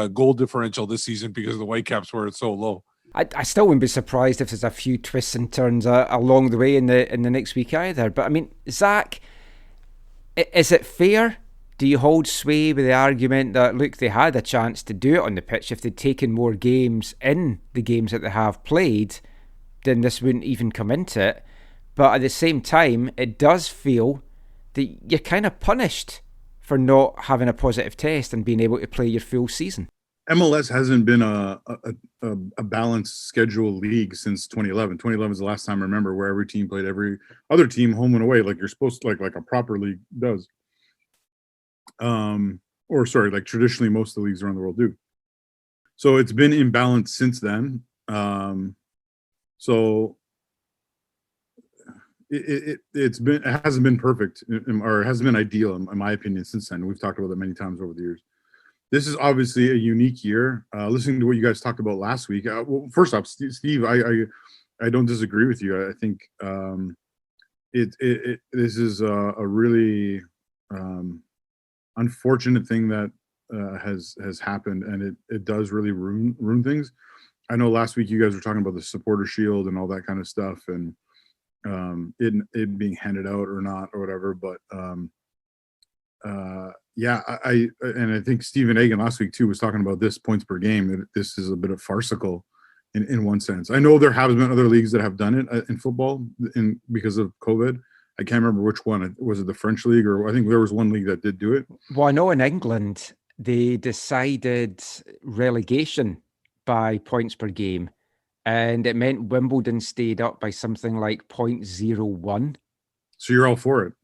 goal differential this season because the Whitecaps were so low. I still wouldn't be surprised if there's a few twists and turns along the way in the next week either. But I mean, Zach, is it fair? Do you hold sway with the argument that, look, they had a chance to do it on the pitch? If they'd taken more games in the games that they have played, then this wouldn't even come into it. But at the same time, it does feel that you're kind of punished for not having a positive test and being able to play your full season. MLS hasn't been a balanced schedule league since 2011. 2011 is the last time I remember where every team played every other team home and away, like you're supposed to, like a proper league does. Like traditionally most of the leagues around the world do. So it's been imbalanced since then. So it hasn't been perfect, or it hasn't been ideal in my opinion since then. We've talked about it many times over the years. This is obviously a unique year. Listening to what you guys talked about last week. Well, first off, Steve, I don't disagree with you. I think this is a really unfortunate thing that has happened, and it does really ruin things. I know last week you guys were talking about the supporter shield and all that kind of stuff, and it being handed out or not or whatever. But I think Stephen Egan last week too was talking about this points per game. That this is a bit of farcical in one sense. I know there have been other leagues that have done it in football because of COVID. I can't remember which one. Was it the French league, or I think there was one league that did do it? Well, I know in England they decided relegation by points per game, and it meant Wimbledon stayed up by something like 0.01. So you're all for it?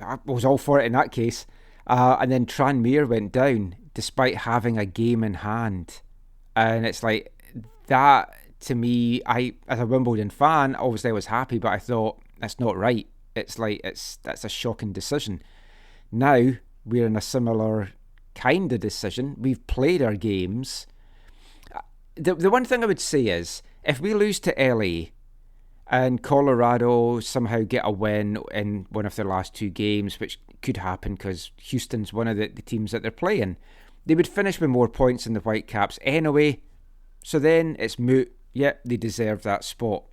I was all for it in that case. And then Tranmere went down despite having a game in hand. And it's like that, to me, as a Wimbledon fan, obviously I was happy, but I thought that's not right. It's like that's a shocking decision. Now we're in a similar kind of decision. We've played our games. The one thing I would say is, if we lose to LA and Colorado somehow get a win in one of their last two games, which could happen because Houston's one of the teams that they're playing, they would finish with more points than the Whitecaps anyway. So then it's moot. Yeah, they deserve that spot.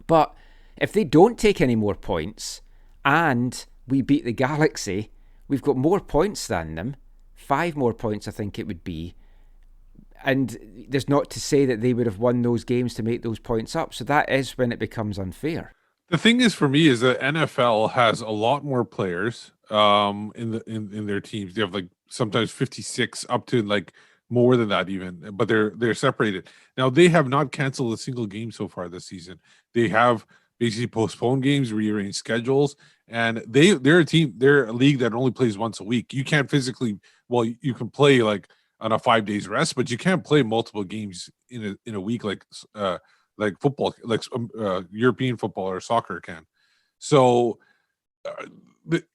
But if they don't take any more points and we beat the Galaxy, we've got more points than them. 5 more points, I think it would be. And there's not to say that they would have won those games to make those points up. So that is when it becomes unfair. The thing is, for me, is that NFL has a lot more players in their teams. They have like sometimes 56 up to like more than that even, but they're separated. Now they have not canceled a single game so far this season. They have basically postponed games, rearranged schedules, and they're a team. They're a league that only plays once a week. You can't physically. Well, you can play like on a 5 days rest, but you can't play multiple games in a week like football, like European football or soccer can. So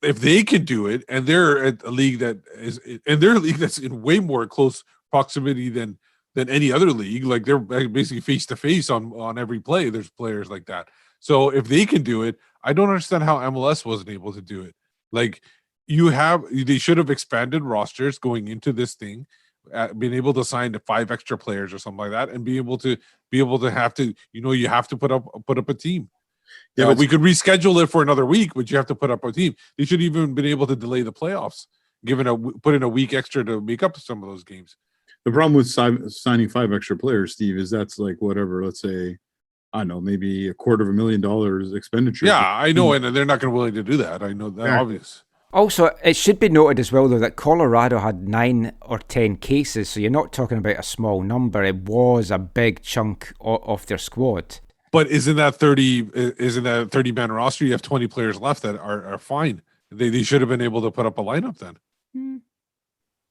if they can do it, and they're at a league that is, and they're a league that's in way more close proximity than any other league, like they're basically face to face on every play. There's players like that. So if they can do it, I don't understand how MLS wasn't able to do it. Like they should have expanded rosters going into this thing. Being able to sign to 5 extra players or something like that, and be able to have to, you have to put up a team. Yeah, we could reschedule it for another week, but you have to put up a team. They should even been able to delay the playoffs, put in a week extra to make up some of those games. The problem with signing 5 extra players, Steve, is that's like whatever. Let's say, I don't know, maybe $250,000 expenditure. Yeah, I know, and they're not going to willing to do that. I know that, yeah. Obvious. Also, it should be noted as well, though, that Colorado had 9 or 10 cases, so you're not talking about a small number. It was a big chunk of their squad. But isn't that 30-man roster? You have 20 players left that are fine. They should have been able to put up a lineup then.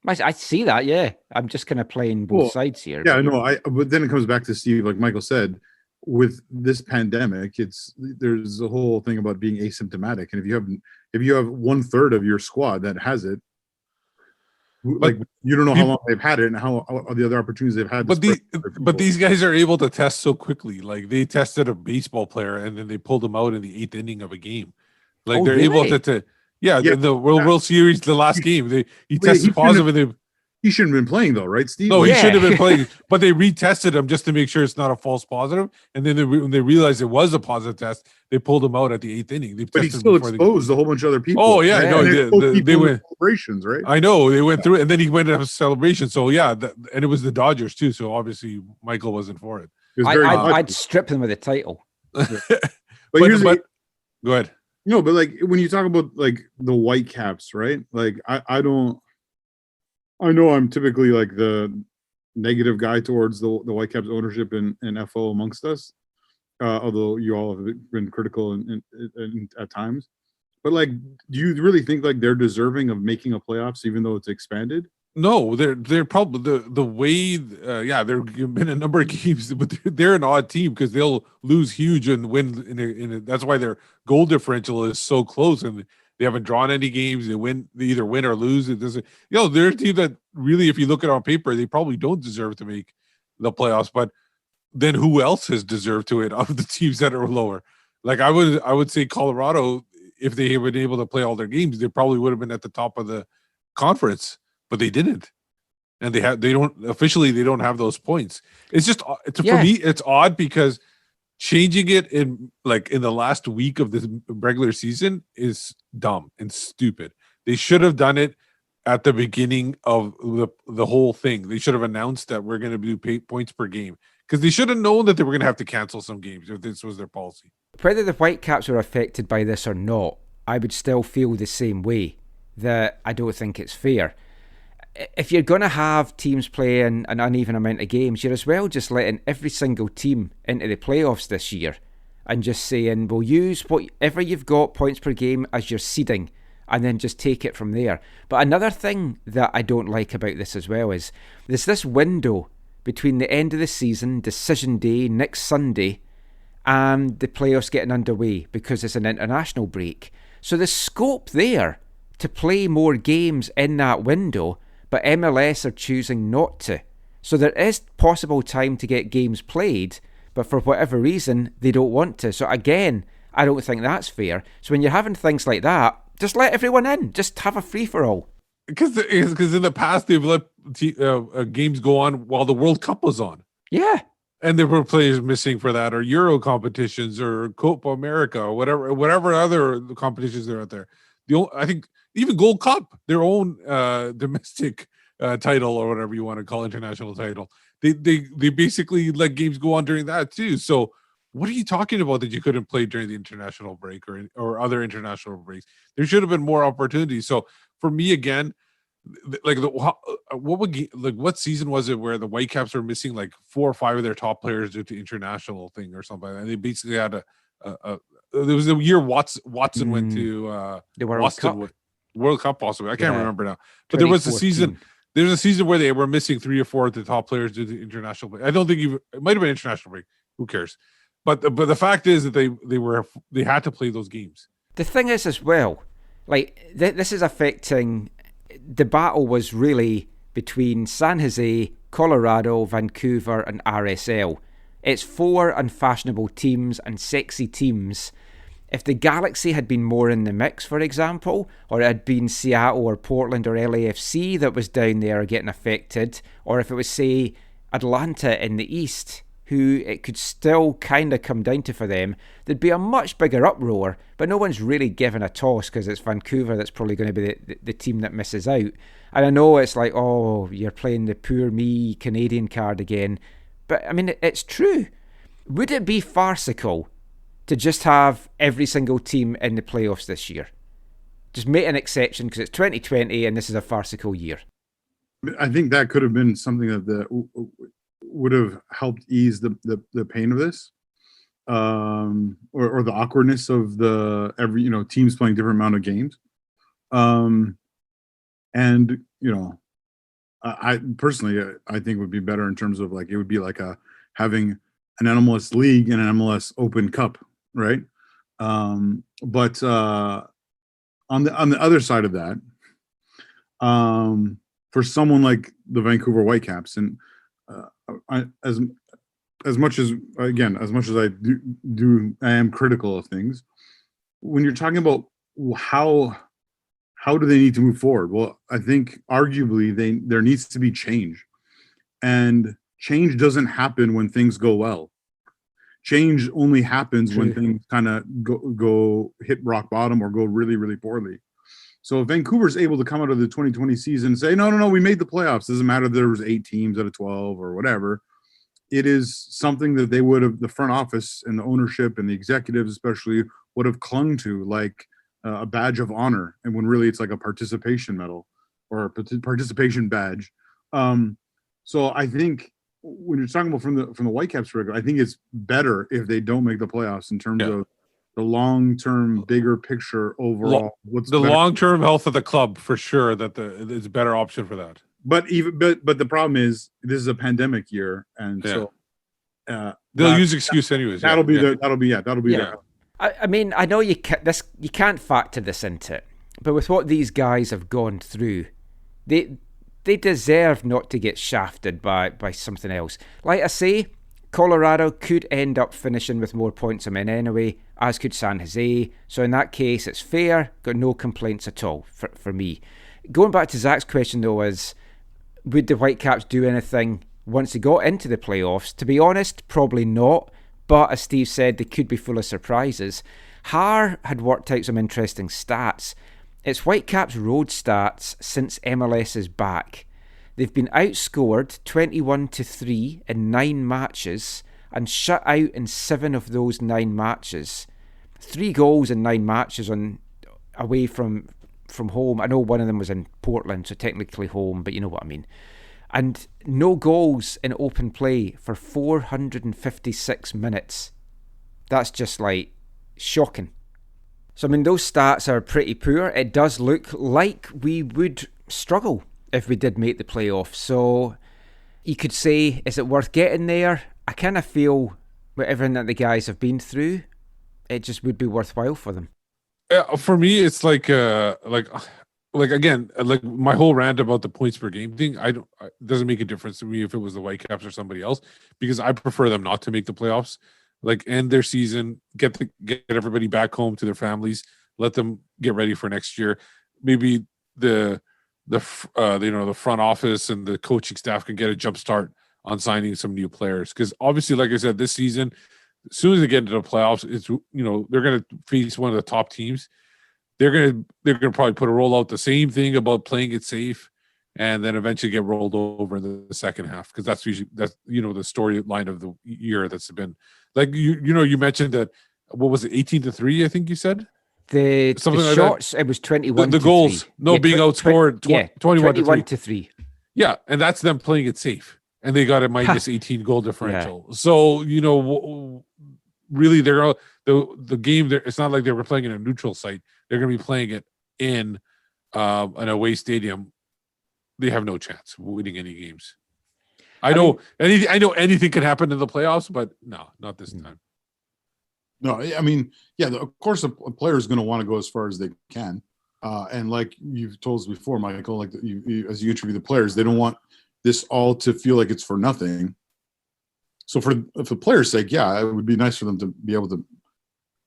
I see that, yeah. I'm just kind of playing both sides here. Yeah, I know. But then it comes back to Steve, like Michael said, with this pandemic, there's a whole thing about being asymptomatic, and if you have 1/3 of your squad that has it, Like you don't know how long they've had it and how the other opportunities they've had. But these guys are able to test so quickly. Like they tested a baseball player and then they pulled him out in the 8th inning of a game. Like they're able to the World Series, the last game, he tested positive and he shouldn't have been playing though, right, Steve? No, he shouldn't have been playing, but they retested him just to make sure it's not a false positive. And then when they realized it was a positive test, they pulled him out at the 8th inning. But he still exposed a whole bunch of other people. Oh yeah, no, they went celebrations, right? I know they went through it, and then he went to have a celebration. So yeah, and it was the Dodgers too. So obviously Michael wasn't for it. I'd strip them with the title. But go ahead. No, but like when you talk about like the Whitecaps, right? Like I know I'm typically like the negative guy towards the Whitecaps ownership and FO amongst us, although you all have been critical in at times. But like, do you really think like they're deserving of making a playoffs even though it's expanded? No, they're probably the way. There've been a number of games, but they're an odd team because they'll lose huge and win. That's why their goal differential is so close, and they haven't drawn any games. They either win or lose. It doesn't. They're a team that really, if you look at it on paper, they probably don't deserve to make the playoffs. But then who else has deserved to it of the teams that are lower? Like I would say Colorado, if they had been able to play all their games, they probably would have been at the top of the conference. But they didn't, and they don't have those points. It's just for me, it's odd because changing it in the last week of the regular season is dumb and stupid. They should have done it at the beginning of the whole thing. They should have announced that we're going to do points per game because they should have known that they were going to have to cancel some games if this was their policy. Whether the Whitecaps were affected by this or not, I would still feel the same way, that I don't think it's fair. If you're going to have teams playing an uneven amount of games, you're as well just letting every single team into the playoffs this year and just saying, we'll use whatever you've got points per game as your seeding and then just take it from there. But another thing that I don't like about this as well is there's this window between the end of the season, decision day, next Sunday, and the playoffs getting underway because it's an international break. So there's scope there to play more games in that window, but MLS are choosing not to. So there is possible time to get games played, but for whatever reason, they don't want to. So again, I don't think that's fair. So when you're having things like that, just let everyone in. Just have a free-for-all. Because in the past, they've let games go on while the World Cup was on. Yeah. And there were players missing for that, or Euro competitions, or Copa America, or whatever other competitions are out there. I think even Gold Cup, their own domestic title or whatever you want to call international title, they basically let games go on during that too. So what are you talking about that you couldn't play during the international break or other international breaks? There should have been more opportunities. So for me, again, what season was it where the Whitecaps were missing like 4 or 5 of their top players due to international thing or something, and they basically had there was a year Watson went to the World Cup possibly. I can't remember now. But there was a season. There's a season where they were missing 3 or 4 of the top players due to international break. I don't think it might have been international break. Who cares? But the fact is that they had to play those games. The thing is as well, like this is affecting. The battle was really between San Jose, Colorado, Vancouver, and RSL. It's 4 unfashionable teams and sexy teams. If the Galaxy had been more in the mix, for example, or it had been Seattle or Portland or LAFC that was down there getting affected, or if it was, say, Atlanta in the East, who it could still kind of come down to for them, there'd be a much bigger uproar, but no one's really given a toss because it's Vancouver that's probably going to be the team that misses out. And I know it's like, oh, you're playing the poor me Canadian card again, but I mean, it's true. Would it be farcical to just have every single team in the playoffs this year? Just make an exception because it's 2020 and this is a farcical year. I think that could have been something that would have helped ease the pain of this, or the awkwardness of teams playing different amount of games. And I personally, I think would be better in terms of like, it would be like having an MLS league and an MLS Open Cup, right? But on the other side of that, for someone like the Vancouver Whitecaps, and as much as I I am critical of things. When you're talking about how do they need to move forward? Well, I think arguably there needs to be change, and change doesn't happen when things go well. Change only happens when things kind of go hit rock bottom or go really, really poorly. So if Vancouver's able to come out of the 2020 season and say, no, we made the playoffs, doesn't matter if there was 8 teams out of 12 or whatever, it is something that they would have, the front office and the ownership and the executives especially, would have clung to like a badge of honor, and when really it's like a participation medal or a participation badge. So I think when you're talking about from the Whitecaps record, I think it's better if they don't make the playoffs in terms of the long-term, bigger picture overall. What's the long-term health of the club for sure? That it's a better option for that. But the problem is this is a pandemic year, and so they'll use excuse anyways. That'll be their. I mean, I know you can't factor this into it, but with what these guys have gone through, they deserve not to get shafted by something else. Like I say, Colorado could end up finishing with more points than men anyway, as could San Jose. So in that case, it's fair. Got no complaints at all for me. Going back to Zach's question though, is would the Whitecaps do anything once they got into the playoffs? To be honest, probably not. But as Steve said, they could be full of surprises. Har had worked out some interesting stats. It's Whitecaps' road stats since MLS is back. They've been outscored 21-3 in 9 matches and shut out in 7 of those 9 matches. 3 goals in 9 matches away from home. I know one of them was in Portland, so technically home, but you know what I mean. And no goals in open play for 456 minutes. That's just like shocking. So I mean, those stats are pretty poor. It does look like we would struggle if we did make the playoffs. So you could say, is it worth getting there? I kind of feel with everything that the guys have been through, it just would be worthwhile for them. For me, it's like again, like my whole rant about the points per game thing. It doesn't make a difference to me if it was the Whitecaps or somebody else, because I prefer them not to make the playoffs. Like end their season, get everybody back home to their families, let them get ready for next year. Maybe the front office and the coaching staff can get a jump start on signing some new players, because obviously, like I said, this season, as soon as they get into the playoffs, it's they're going to face one of the top teteams. They're gonna probably put a roll out the same thing about playing it safe, and then eventually get rolled over in the second half, because that's usually the storyline of the year. That's been like you mentioned that, what was it, 18-3? I think you said the shots. It was 21. The goals, being outscored 21-3. Yeah, and that's them playing it safe, and they got a minus 18 goal differential. Yeah. So really, they're the game there. It's not like they were playing in a neutral site. They're going to be playing it in an away stadium. They have no chance of winning any games. I know anything can happen in the playoffs, but no, not this time. No, I mean, yeah, of course, a player is going to want to go as far as they can, and like you've told us before, Michael, like as you interview the players, they don't want this all to feel like it's for nothing. So for the players' sake, yeah, it would be nice for them to be able to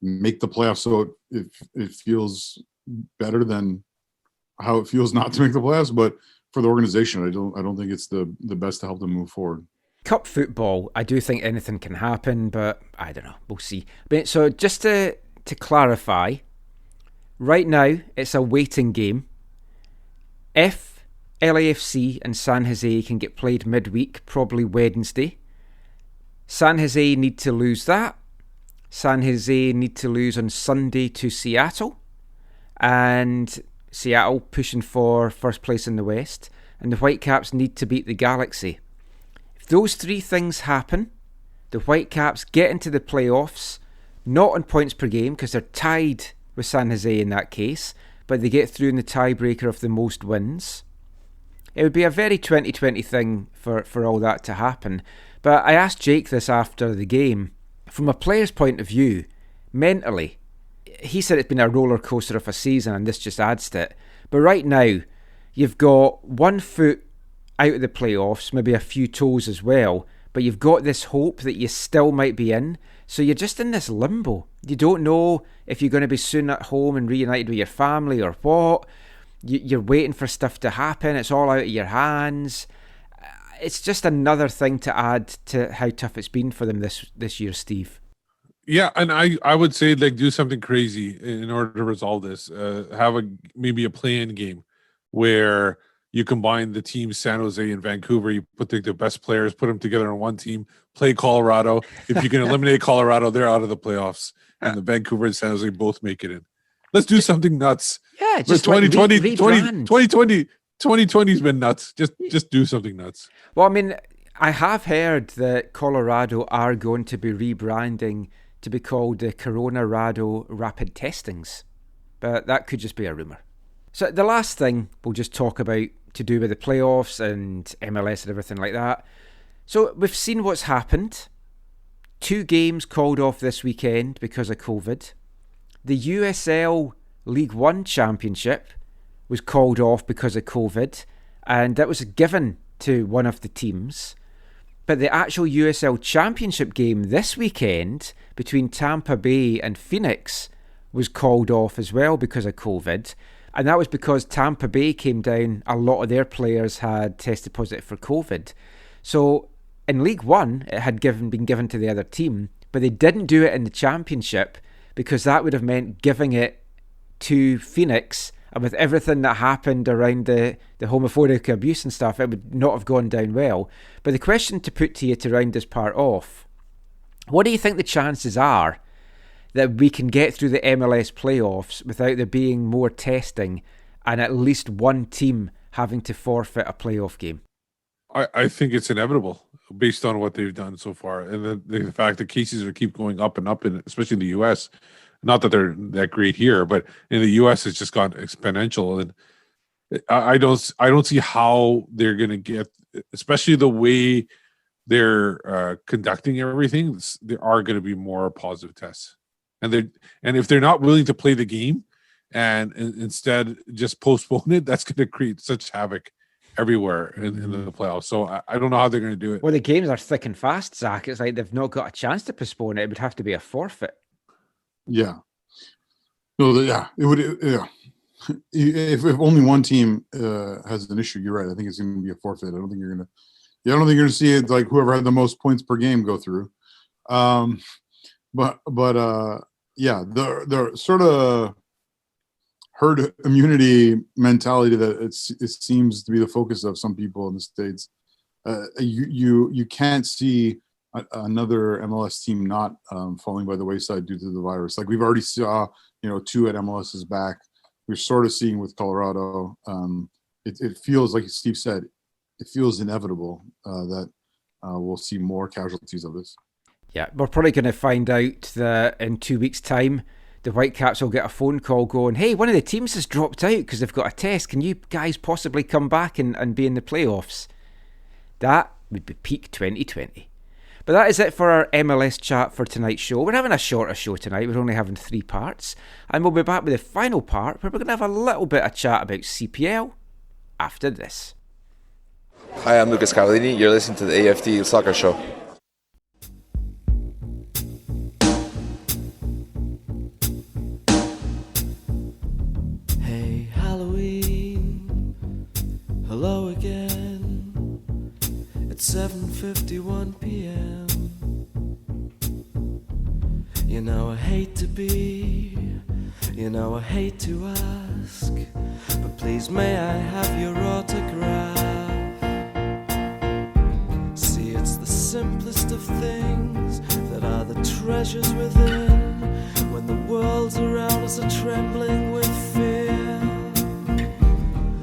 make the playoffs, so it feels better than how it feels not to make the playoffs. But for the organization, I don't think it's the best to help them move forward. Cup football, I do think anything can happen, but I don't know. We'll see. But so just to clarify, right now it's a waiting game. If LAFC and San Jose can get played midweek, probably Wednesday, San Jose need to lose that. San Jose need to lose on Sunday to Seattle, and Seattle pushing for first place in the West, and the Whitecaps need to beat the Galaxy. If those 3 things happen, the Whitecaps get into the playoffs, not on points per game because they're tied with San Jose in that case, but they get through in the tiebreaker of the most wins. It would be a very 2020 thing for all that to happen. But I asked Jake this after the game. From a player's point of view, mentally, he said it's been a roller coaster of a season, and this just adds to it. But right now, you've got one foot out of the playoffs, maybe a few toes as well, but you've got this hope that you still might be in. So you're just in this limbo. You don't know if you're going to be soon at home and reunited with your family or what. You're waiting for stuff to happen. It's all out of your hands. It's just another thing to add to how tough it's been for them this year, Steve. Yeah, and I would say like do something crazy in order to resolve this. Have maybe a play-in game where you combine the teams San Jose and Vancouver. You put the best players, put them together on one team. Play Colorado. If you can eliminate Colorado, they're out of the playoffs, and the Vancouver and San Jose both make it in. Let's do something nuts. Yeah, just 2020's been nuts. Just do something nuts. Well, I mean, I have heard that Colorado are going to be rebranding to be called the Corona-Rado Rapid Testings, but that could just be a rumour. So the last thing we'll just talk about to do with the playoffs and MLS and everything like that. So we've seen what's happened. 2 games called off this weekend because of COVID. The USL League One Championship was called off because of COVID, and that was given to one of the teams. But the actual USL Championship game this weekend between Tampa Bay and Phoenix was called off as well because of COVID. And that was because Tampa Bay came down, a lot of their players had tested positive for COVID. So in League One, it had been given to the other team, but they didn't do it in the Championship because that would have meant giving it to Phoenix. And with everything that happened around the homophobic abuse and stuff, it would not have gone down well. But the question to put to you to round this part off, what do you think the chances are that we can get through the MLS playoffs without there being more testing and at least one team having to forfeit a playoff game? I think it's inevitable based on what they've done so far. And the fact that cases are keep going up and up, especially in the U.S., not that they're that great here, but in the U.S. it's just gone exponential. And I don't see how they're going to get, especially the way they're conducting everything. There are going to be more positive tests, and if they're not willing to play the game and instead just postpone it, that's going to create such havoc everywhere in the playoffs. So I don't know how they're going to do it. Well, the games are thick and fast, Zach. It's like they've not got a chance to postpone it. It would have to be a forfeit. Yeah. No, it would. Yeah. If only one team has an issue, you're right. I think it's going to be a forfeit. I don't think you're going to see it like whoever had the most points per game go through. Yeah, the sort of herd immunity mentality that it seems to be the focus of some people in the States. You can't see another MLS team not falling by the wayside due to the virus. Like we've already saw, 2 at MLS's back. We're sort of seeing with Colorado. It feels like Steve said, it feels inevitable that we'll see more casualties of this. Yeah, we're probably going to find out that in 2 weeks' time, the Whitecaps will get a phone call going, hey, one of the teams has dropped out because they've got a test. Can you guys possibly come back and be in the playoffs? That would be peak 2020. But that is it for our MLS chat for tonight's show. We're having a shorter show tonight. We're only having 3 parts. And we'll be back with the final part where we're going to have a little bit of chat about CPL after this. Hi, I'm Lucas Cavallini. You're listening to the AFTN Soccer Show. Hey, Halloween, hello again. It's 7:51 p.m. I hate to be, I hate to ask, but please may I have your autograph? See, it's the simplest of things that are the treasures within, when the worlds around us are trembling with fear.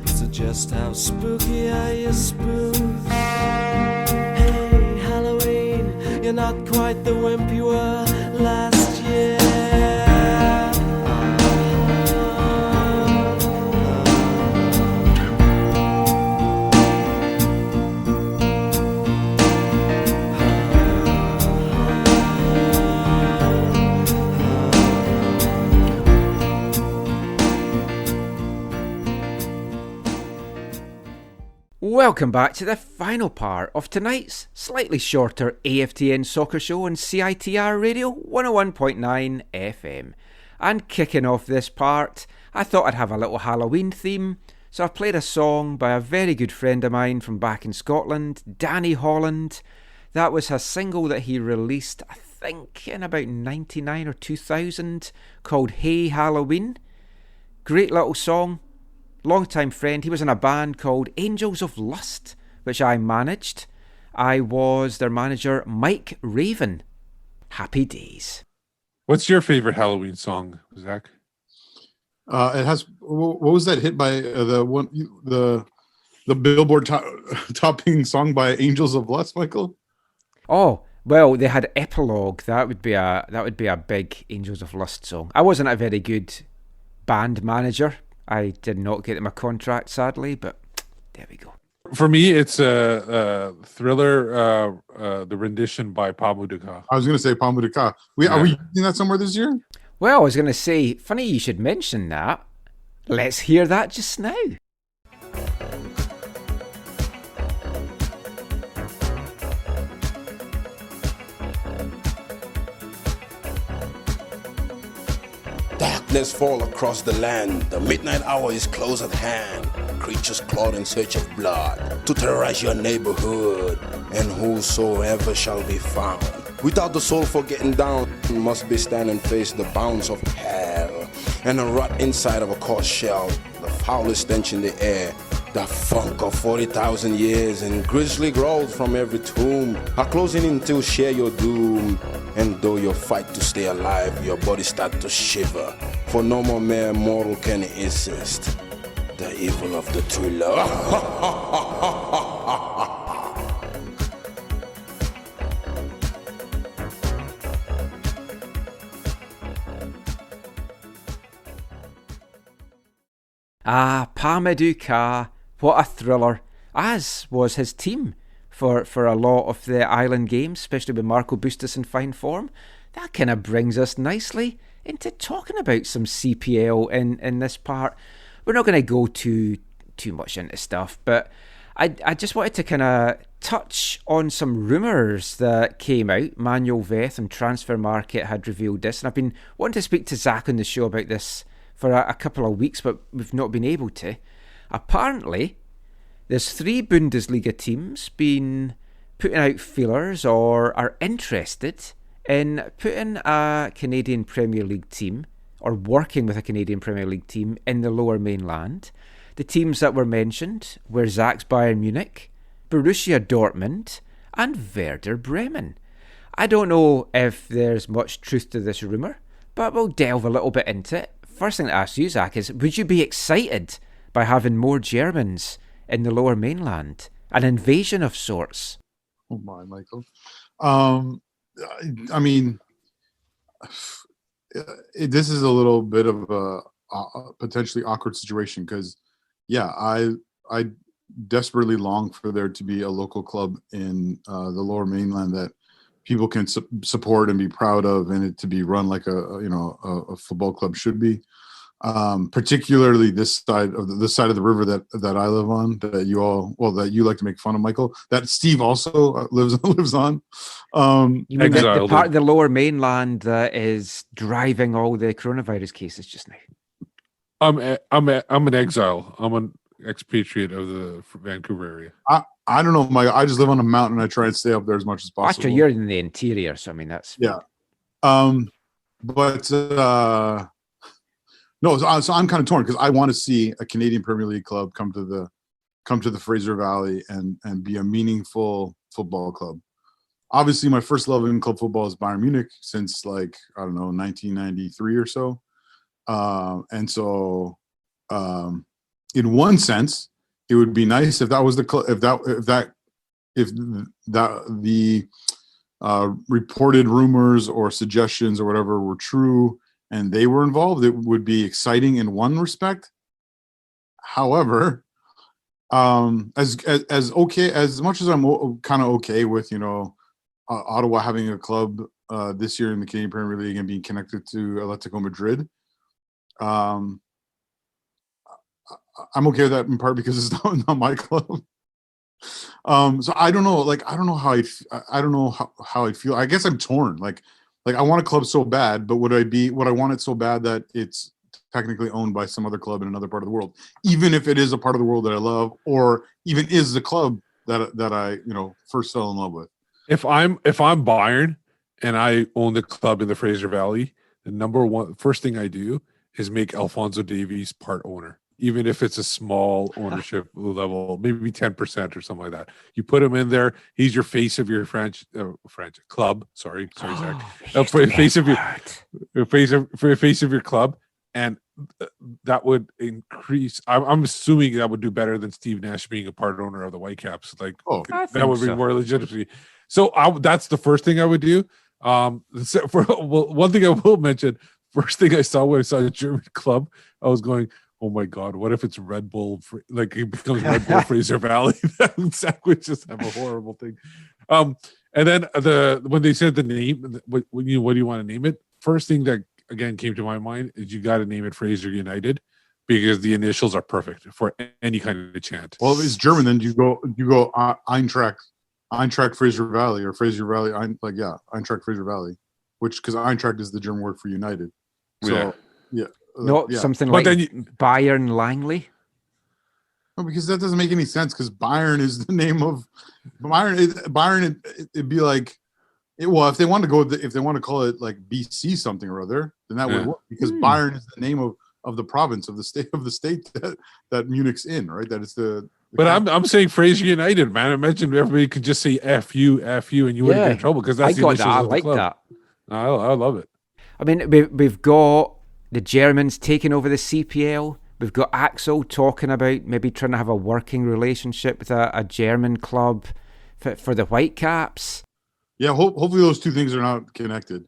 So just how spooky are your spoofs? Hey, Halloween, you're not quite the wimp you were last year. Welcome back to the final part of tonight's slightly shorter AFTN Soccer Show on CITR Radio 101.9 FM. And kicking off this part, I thought I'd have a little Halloween theme, so I've played a song by a very good friend of mine from back in Scotland, Danny Holland. That was a single that he released, I think, in about 99 or 2000, called Hey Halloween. Great little song. Long-time friend. He was in a band called Angels of Lust, which I managed. I was their manager, Mike Raven. Happy days. What's your favorite Halloween song, Zach? It has. What was that hit by the Billboard topping song by Angels of Lust, Michael? Oh, well, they had Epilogue. That would be a big Angels of Lust song. I wasn't a very good band manager. I did not get them a contract, sadly, but there we go. For me, it's a Thriller, the rendition by Modou. I was going to say Modou. Are we using that somewhere this year? Well, I was going to say, funny you should mention that. Let's hear that just now. Darkness fall across the land. The midnight hour is close at hand. Creatures clawed in search of blood to terrorize your neighborhood, and whosoever shall be found without the soul for getting down must be stand and face the bounds of hell, and a rot inside of a corpse shell, the foulest stench in the air. The funk of 40,000 years and grisly growls from every tomb are closing in to share your doom. And though you fight to stay alive, your body start to shiver, for no more mere mortal can insist the evil of the thriller. Modou, what a thriller, as was his team for a lot of the island games, especially with Marco Bustos in fine form. That kind of brings us nicely into talking about some CPL in this part. We're not going to go too much into stuff, but I just wanted to kind of touch on some rumours that came out. Manuel Veth and Transfer Market had revealed this, and I've been wanting to speak to Zach on the show about this for a couple of weeks, but we've not been able to. Apparently, there's 3 Bundesliga teams been putting out feelers or are interested in putting a Canadian Premier League team or working with a Canadian Premier League team in the lower mainland. The teams that were mentioned were Zach's Bayern Munich, Borussia Dortmund and Werder Bremen. I don't know if there's much truth to this rumour, but we'll delve a little bit into it. First thing to ask you, Zach, is would you be excited by having more Germans in the lower mainland? An invasion of sorts. Oh my, Michael. I mean, this is a little bit of a potentially awkward situation because, yeah, I desperately long for there to be a local club in the lower mainland that people can support and be proud of, and it to be run like a football club should be. Particularly this side of the river that I live on, that you like to make fun of, Michael, that Steve also lives on. You mean the part of the lower mainland that is driving all the coronavirus cases just now? I'm an exile. I'm an expatriate of the Vancouver area. I don't know, Michael. I just live on a mountain. I try and stay up there as much as possible. Actually, you're in the interior, so I mean that's yeah. No, so I'm kind of torn because I want to see a Canadian Premier League club come to the Fraser Valley and be a meaningful football club. Obviously, my first love in club football is Bayern Munich since 1993 or so, and so in one sense, it would be nice if that was the reported rumors or suggestions or whatever were true and they were involved. It would be exciting in one respect. However, as much as I'm kind of okay with Ottawa having a club this year in the Canadian Premier League and being connected to Atletico Madrid, I'm okay with that in part because it's not my club. So I don't know. Like I don't know how I don't know how I feel. I guess I'm torn. Like I want a club so bad, but would I want it so bad that it's technically owned by some other club in another part of the world, even if it is a part of the world that I love, or even is the club that I first fell in love with. If I'm Bayern and I own the club in the Fraser Valley, the first thing I do is make Alphonso Davies part owner, even if it's a small ownership level, maybe 10% or something like that. You put him in there; he's your face of your French club. Sorry, Zach. Face of your club, and that would increase. I'm assuming that would do better than Steve Nash being a part owner of the Whitecaps. Like that would be more legitimacy. So that's the first thing I would do. One thing I will mention, first thing I saw when I saw a German club, I was going, oh my God, what if it's Red Bull? Like it becomes Red Bull Fraser Valley. That would just have a horrible thing. And then when they said the name, what do you want to name it? First thing that again came to my mind is you got to name it Fraser United, because the initials are perfect for any kind of chant. Well, if it's German, then you go Eintracht Fraser Valley, or Fraser Valley, Eintracht Fraser Valley, because Eintracht is the German word for United. So something like Bayern Langley. No, because that doesn't make any sense. Because Bayern is the name of Bayern. It'd be like, if they want to call it like BC something or other, then that would work. Because Bayern is the name of the province of the state that Munich's in, right? That is the. But I'm saying Fraser United, man. I mentioned everybody could just say F you, and you wouldn't get in trouble, because that's the initials I of the like club. that. I love it. I mean, we've got the Germans taking over the CPL. We've got Axel talking about maybe trying to have a working relationship with a German club for the Whitecaps. Yeah, hopefully those two things are not connected.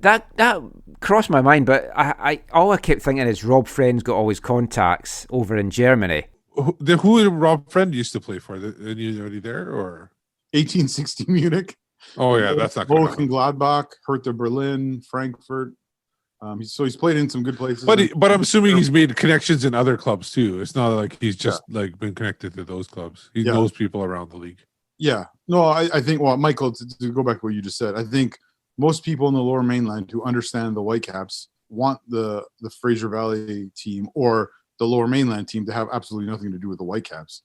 That crossed my mind, but I all I kept thinking is Rob Friend's got all his contacts over in Germany. Who did Rob Friend used to play for? Anybody there, or 1860 Munich? Oh yeah, that's not both in Gladbach, Hertha Berlin, Frankfurt. He's played in some good places. But I'm assuming he's made connections in other clubs too. It's not like he's just like been connected to those clubs. He knows people around the league. Yeah. No, I think, Michael, to go back to what you just said, I think most people in the Lower Mainland who understand the Whitecaps want the Fraser Valley team or the Lower Mainland team to have absolutely nothing to do with the Whitecaps.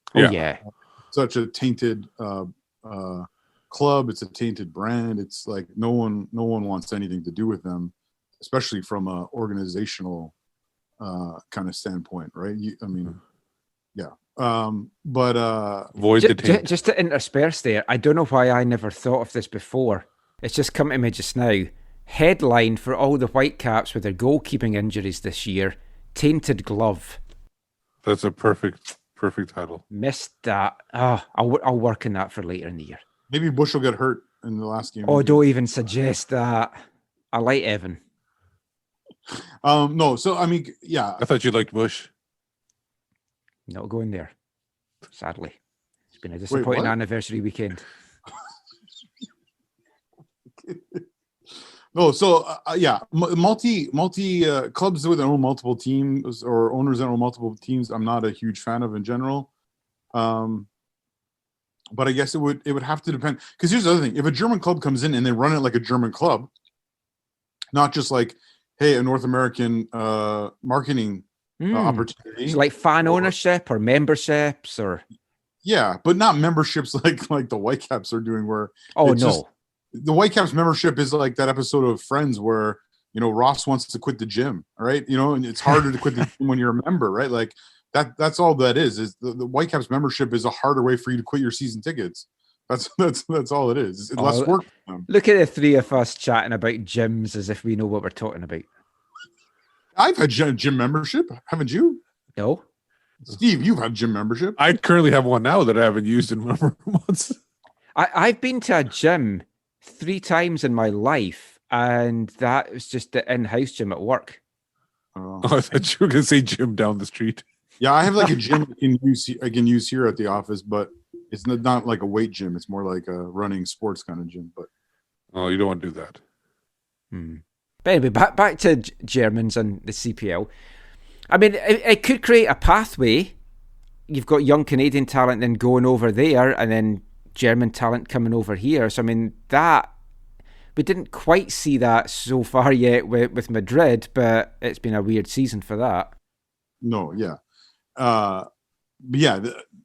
Such a tainted club. It's a tainted brand. It's like no one wants anything to do with them, especially from a organizational kind of standpoint, right? Void the taint. Just to intersperse there, I don't know why I never thought of this before. It's just come to me just now. Headline for all the Whitecaps with their goalkeeping injuries this year: tainted glove. That's a perfect title. Missed that. I'll work on that for later in the year. Maybe Bush will get hurt in the last game. Oh, don't even suggest that. I like Evan. No, so I mean, yeah. I thought you liked Bush. Not going there, sadly. It's been a disappointing anniversary weekend. No, so multi clubs with their own multiple teams or owners that own multiple teams, I'm not a huge fan of in general. But I guess it would have to depend, because here's the other thing: if a German club comes in and they run it like a German club, not just like, hey, a North American marketing opportunity, it's like fan ownership or memberships, or but not memberships like the Whitecaps are doing, where the Whitecaps membership is like that episode of Friends where Ross wants to quit the gym, right? And it's harder to quit the gym when you're a member, right? Like that's all that is the Whitecaps membership is a harder way for you to quit your season tickets. That's all it is. It's less work for them. Look at the three of us chatting about gyms as if we know what we're talking about. I've had gym membership, haven't you? No. Steve, you've had gym membership. I currently have one now that I haven't used in months. I've been to a gym 3 times in my life, and that was just the in-house gym at work. I thought you were going to say gym down the street. Yeah, I have like a gym I can use here at the office, but it's not like a weight gym. It's more like a running sports kind of gym. But you don't want to do that. But anyway, back to Germans and the CPL. I mean, it could create a pathway you've got young Canadian talent then going over there, and then German talent coming over here. So I mean, that we didn't quite see that so far yet with Madrid, but it's been a weird season for that. No, yeah, but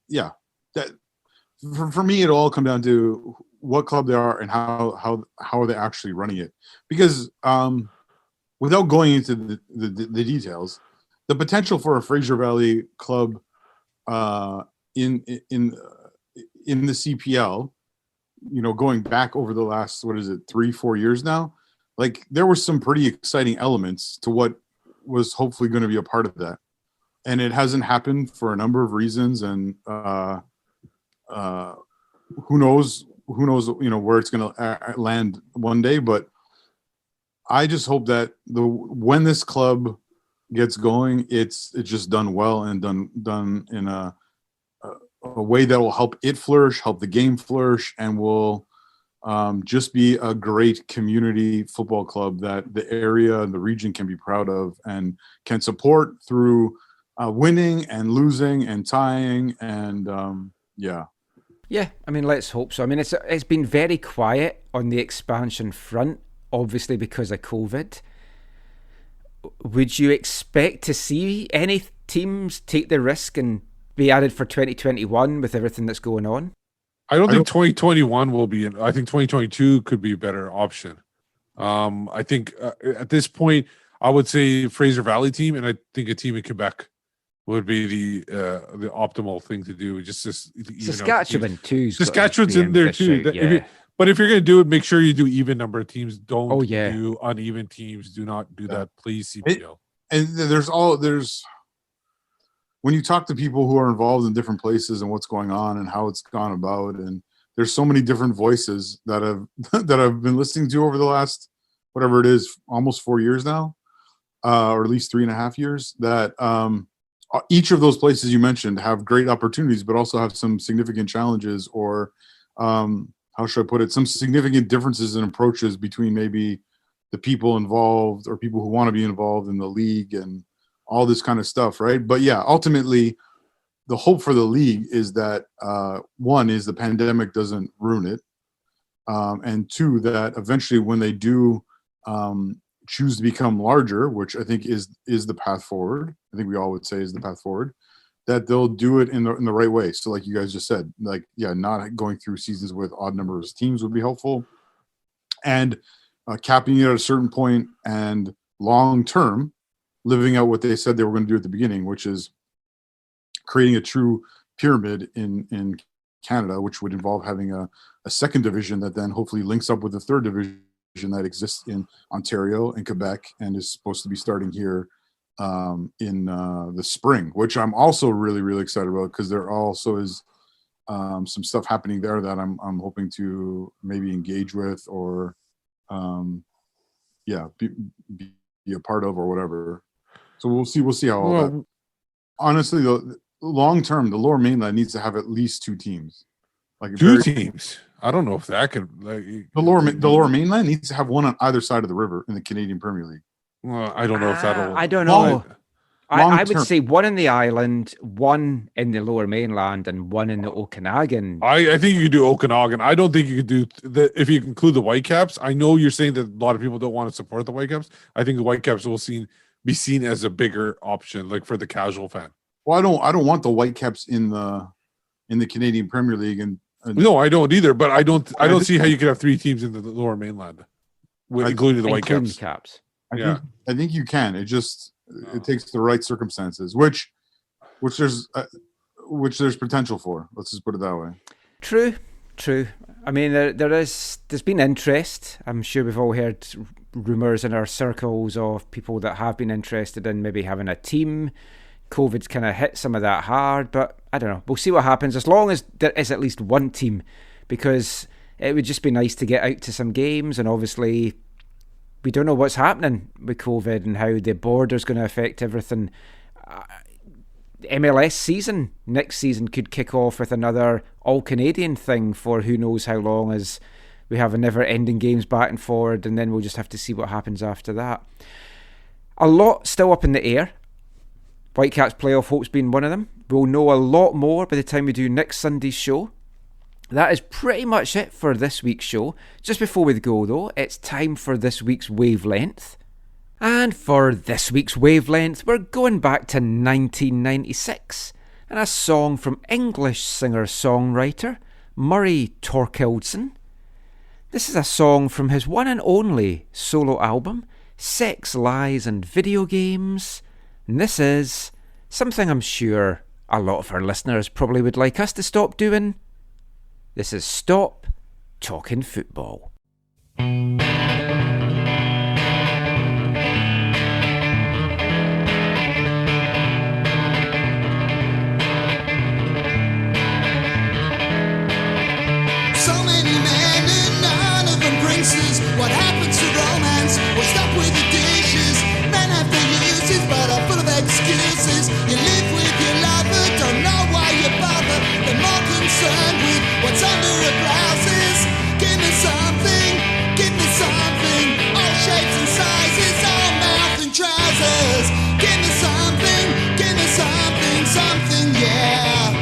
yeah. That for me, it all come down to what club they are and how are they actually running it. Because without going into the details, the potential for a Fraser Valley club in the CPL, going back over the last 3-4 years now, like there were some pretty exciting elements to what was hopefully going to be a part of that, and it hasn't happened for a number of reasons, and who knows where it's going to land one day. But I just hope that when this club gets going, it's just done well and done in a way that will help it flourish, help the game flourish, and will just be a great community football club that the area and the region can be proud of and can support through winning and losing and tying and Yeah, I mean, let's hope so. I mean, it's been very quiet on the expansion front, obviously because of COVID. Would you expect to see any teams take the risk and be added for 2021 with everything that's going on? I don't think 2021 will be. I think 2022 could be a better option. I think at this point, I would say Fraser Valley team, and I think a team in Quebec would be the optimal thing to do. Just Saskatchewan too. Saskatchewan's in there too. But if you're going to do it, make sure you do even number of teams. Don't do uneven teams. Do not do that, please. CPL. And there's when you talk to people who are involved in different places and what's going on and how it's gone about, and there's so many different voices that I've been listening to over the last whatever it is, almost 4 years now, or at least 3.5 years. That each of those places you mentioned have great opportunities, but also have some significant challenges, or how should I put it? Some significant differences in approaches between maybe the people involved or people who want to be involved in the league and all this kind of stuff, right? But yeah, ultimately, the hope for the league is that one is the pandemic doesn't ruin it, and two, that eventually when they do choose to become larger, which I think is the path forward. I think we all would say is the path forward. That they'll do it in the right way. So like you guys just said, not going through seasons with odd numbers of teams would be helpful, and capping it at a certain point, and long term living out what they said they were going to do at the beginning, which is creating a true pyramid in Canada, which would involve having a second division that then hopefully links up with the third division that exists in Ontario and Quebec and is supposed to be starting here in the spring, which I'm also really, really excited about, because there also is some stuff happening there that I'm hoping to maybe engage with or be a part of or whatever. So we'll see how all that. Honestly, the long term, the Lower Mainland needs to have at least two teams. Like two teams. I don't know if that could. The Lower Mainland needs to have one on either side of the river in the Canadian Premier League. Well, I don't know if that'll. I don't know. I would say one in the island, one in the Lower Mainland, and one in the Okanagan. I think you could do Okanagan. I don't think you could do if you include the Whitecaps. I know you're saying that a lot of people don't want to support the Whitecaps. I think the Whitecaps will be seen as a bigger option, like for the casual fan. Well, I don't want the Whitecaps in the Canadian Premier League, and no, I don't either. But I don't see how you could have three teams in the Lower Mainland, including the Whitecaps. I think you can. It takes the right circumstances, which there's potential for. Let's just put it that way. True. I mean, there's been interest. I'm sure we've all heard rumours in our circles of people that have been interested in maybe having a team. COVID's kind of hit some of that hard, but I don't know. We'll see what happens, as long as there is at least one team, because it would just be nice to get out to some games, and obviously we don't know what's happening with COVID and how the border's going to affect everything. MLS season next season could kick off with another all-Canadian thing for who knows how long, as we have a never-ending games back and forward, and then we'll just have to see what happens after that. A lot still up in the air. Whitecaps playoff hopes being one of them. We'll know a lot more by the time we do next Sunday's show. That is pretty much it for this week's show. Just before we go though, it's time for this week's Wavelength. And for this week's Wavelength, we're going back to 1996 and a song from English singer-songwriter Murray Torkildsen. This is a song from his one and only solo album, Sex, Lies and Video Games. And this is something I'm sure a lot of our listeners probably would like us to stop doing. This is Stop Talking Football. What happens to romance? What's up with the dishes? Men have their uses, but are full of excuses. You live with your lover, don't know why you bother. They're more concerned with what's under her blouses. Give me something, all shapes and sizes, all mouth and trousers. Give me something, something, yeah.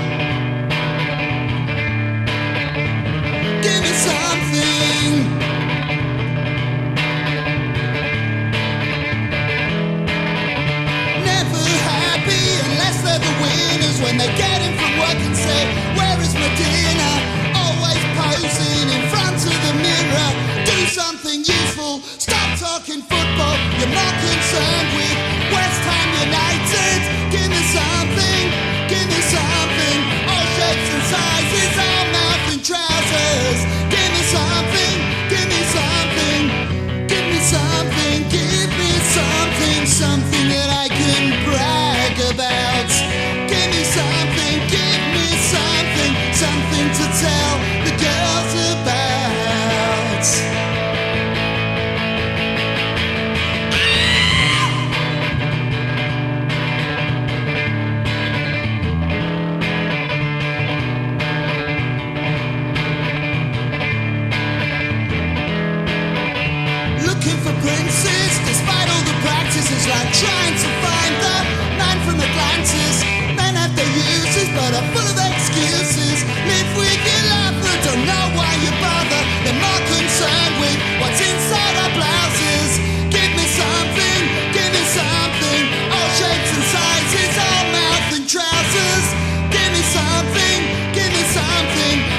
Give me something. When they get in from work and say, where is my dinner? Always posing in front of the mirror. Do something useful, stop talking football. You're more concerned with West Ham United. Give me something, all shapes and sizes, all mouth and trousers. Give me something, something that I can brag about. Something to tell the girls about. Looking for princes, despite all the practices, like trying to find the man from Atlantis. Men have their uses, but are full of excuses. Live with your lover, don't know why you bother. They're more concerned with what's inside our blouses. Give me something, all shapes and sizes, all mouth and trousers. Give me something,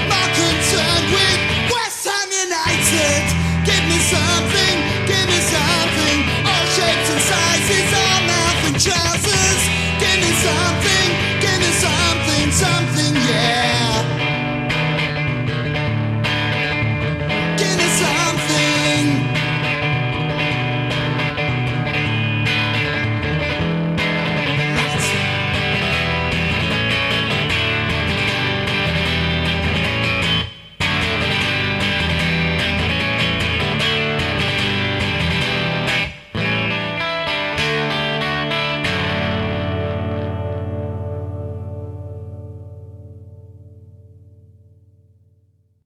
more concerned with West Ham United. Give me something, all shapes and sizes, all mouth and trousers. Give me something, something, yeah. Give me something.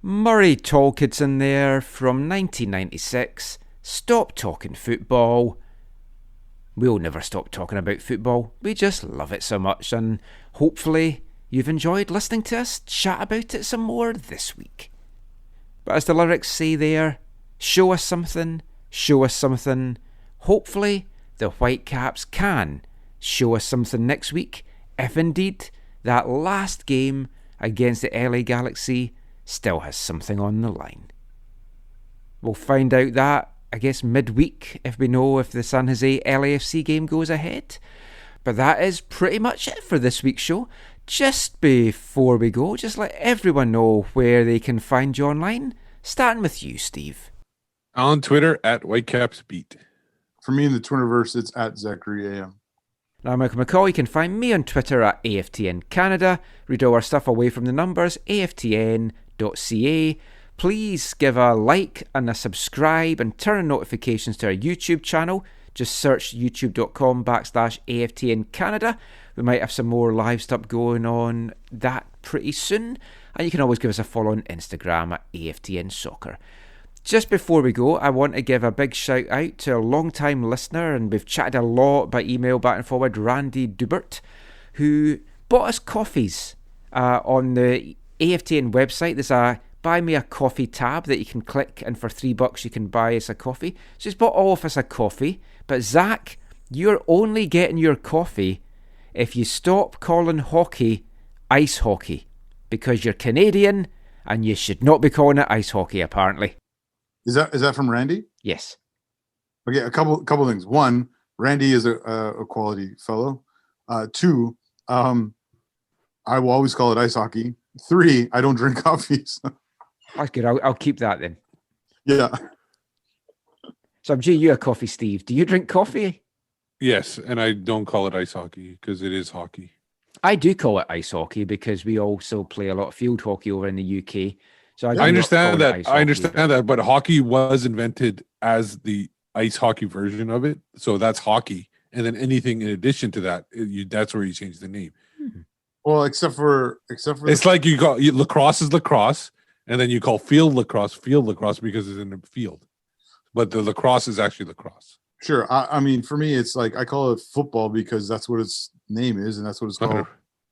Murray Torkildsen there from 1996. Stop Talking Football. We'll never stop talking about football. We just love it so much, and hopefully you've enjoyed listening to us chat about it some more this week. But as the lyrics say there, show us something. Hopefully the Whitecaps can show us something next week, if indeed that last game against the LA Galaxy still has something on the line. We'll find out that, I guess, midweek, if we know if the San Jose LAFC game goes ahead. But that is pretty much it for this week's show. Just before we go, just let everyone know where they can find you online. Starting with you, Steve. On Twitter, at WhitecapsBeat. For me in the Twitterverse, it's at ZacharyAM. I'm Michael McCall. You can find me on Twitter at AFTN Canada. Read all our stuff away from the numbers, aftn.ca. Please give a like and a subscribe and turn on notifications to our YouTube channel. Just search youtube.com/AFTN Canada. We might have some more live stuff going on that pretty soon. And you can always give us a follow on Instagram at AFTN Soccer. Just before we go, I want to give a big shout out to a long-time listener, and we've chatted a lot by email back and forward, Randy Dubert, who bought us coffees on the AFTN website. There's a buy me a coffee tab that you can click, and for $3 you can buy us a coffee. So he's bought all of us a coffee. But Zach, you're only getting your coffee if you stop calling hockey ice hockey, because you're Canadian and you should not be calling it ice hockey, apparently. Is that from Randy? Yes. Okay, a couple things. One, Randy is a quality fellow. Two, I will always call it ice hockey. Three, I don't drink coffee. So. That's good. I'll keep that then. Yeah. So I'm due you a coffee, Steve. Do you drink coffee? Yes, and I don't call it ice hockey because it is hockey. I do call it ice hockey because we also play a lot of field hockey over in the UK. So I understand that. I understand that, but hockey was invented as the ice hockey version of it, so that's hockey. And then anything in addition to that, that's where you change the name. Well, except for it's like lacrosse is lacrosse, and then you call field lacrosse because it's in the field. But the lacrosse is actually lacrosse. Sure. I mean, for me, it's like I call it football because that's what its name is, and that's what it's called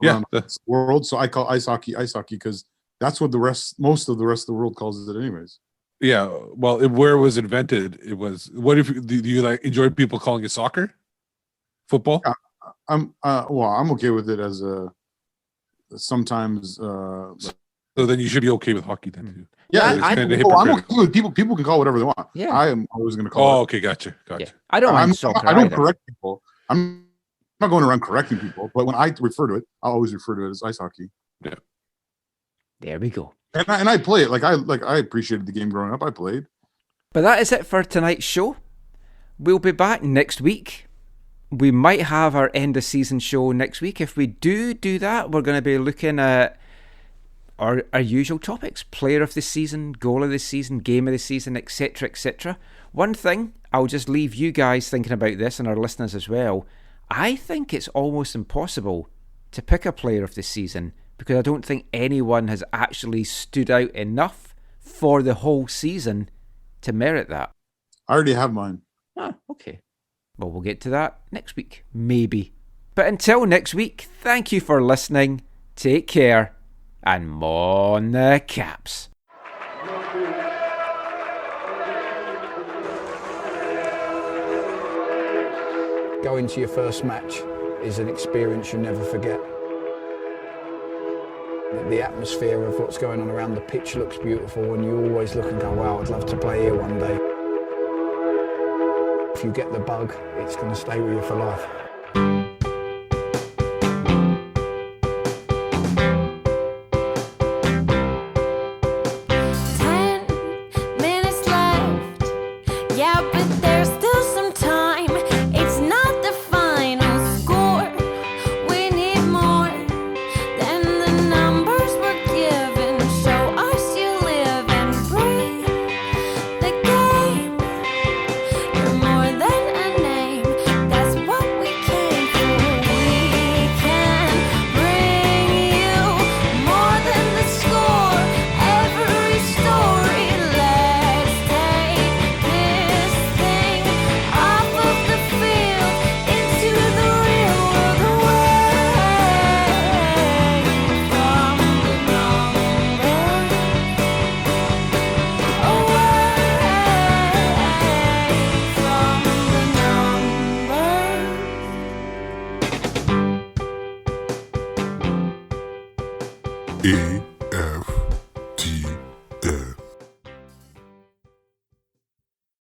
around the world. So I call ice hockey because that's what most of the rest of the world calls it anyways. Yeah. Well, where it was invented, it was. What if do you like enjoy people calling it soccer, football? I'm okay with it as a sometimes. So then you should be okay with hockey then too. Yeah, I'm okay with people. People can call whatever they want. Yeah, I am always going to call. Oh, okay, gotcha. Yeah. I don't mind soccer. I don't correct people. I'm not going around correcting people, but when I refer to it, I always refer to it as ice hockey. Yeah. There we go. And I play it I appreciated the game growing up. I played. But that is it for tonight's show. We'll be back next week. We might have our end of season show next week. If we do that, we're going to be looking at our usual topics: player of the season, goal of the season, game of the season, etc., etc. One thing, I'll just leave you guys thinking about this, and our listeners as well. I think it's almost impossible to pick a player of the season because I don't think anyone has actually stood out enough for the whole season to merit that. I already have mine. Ah, okay. Well, we'll get to that next week, maybe. But until next week, thank you for listening. Take care. And mon the Caps. Going to your first match is an experience you never forget. The atmosphere of what's going on around the pitch looks beautiful, and you always look and go, wow, I'd love to play here one day. If you get the bug, it's going to stay with you for life. AFTN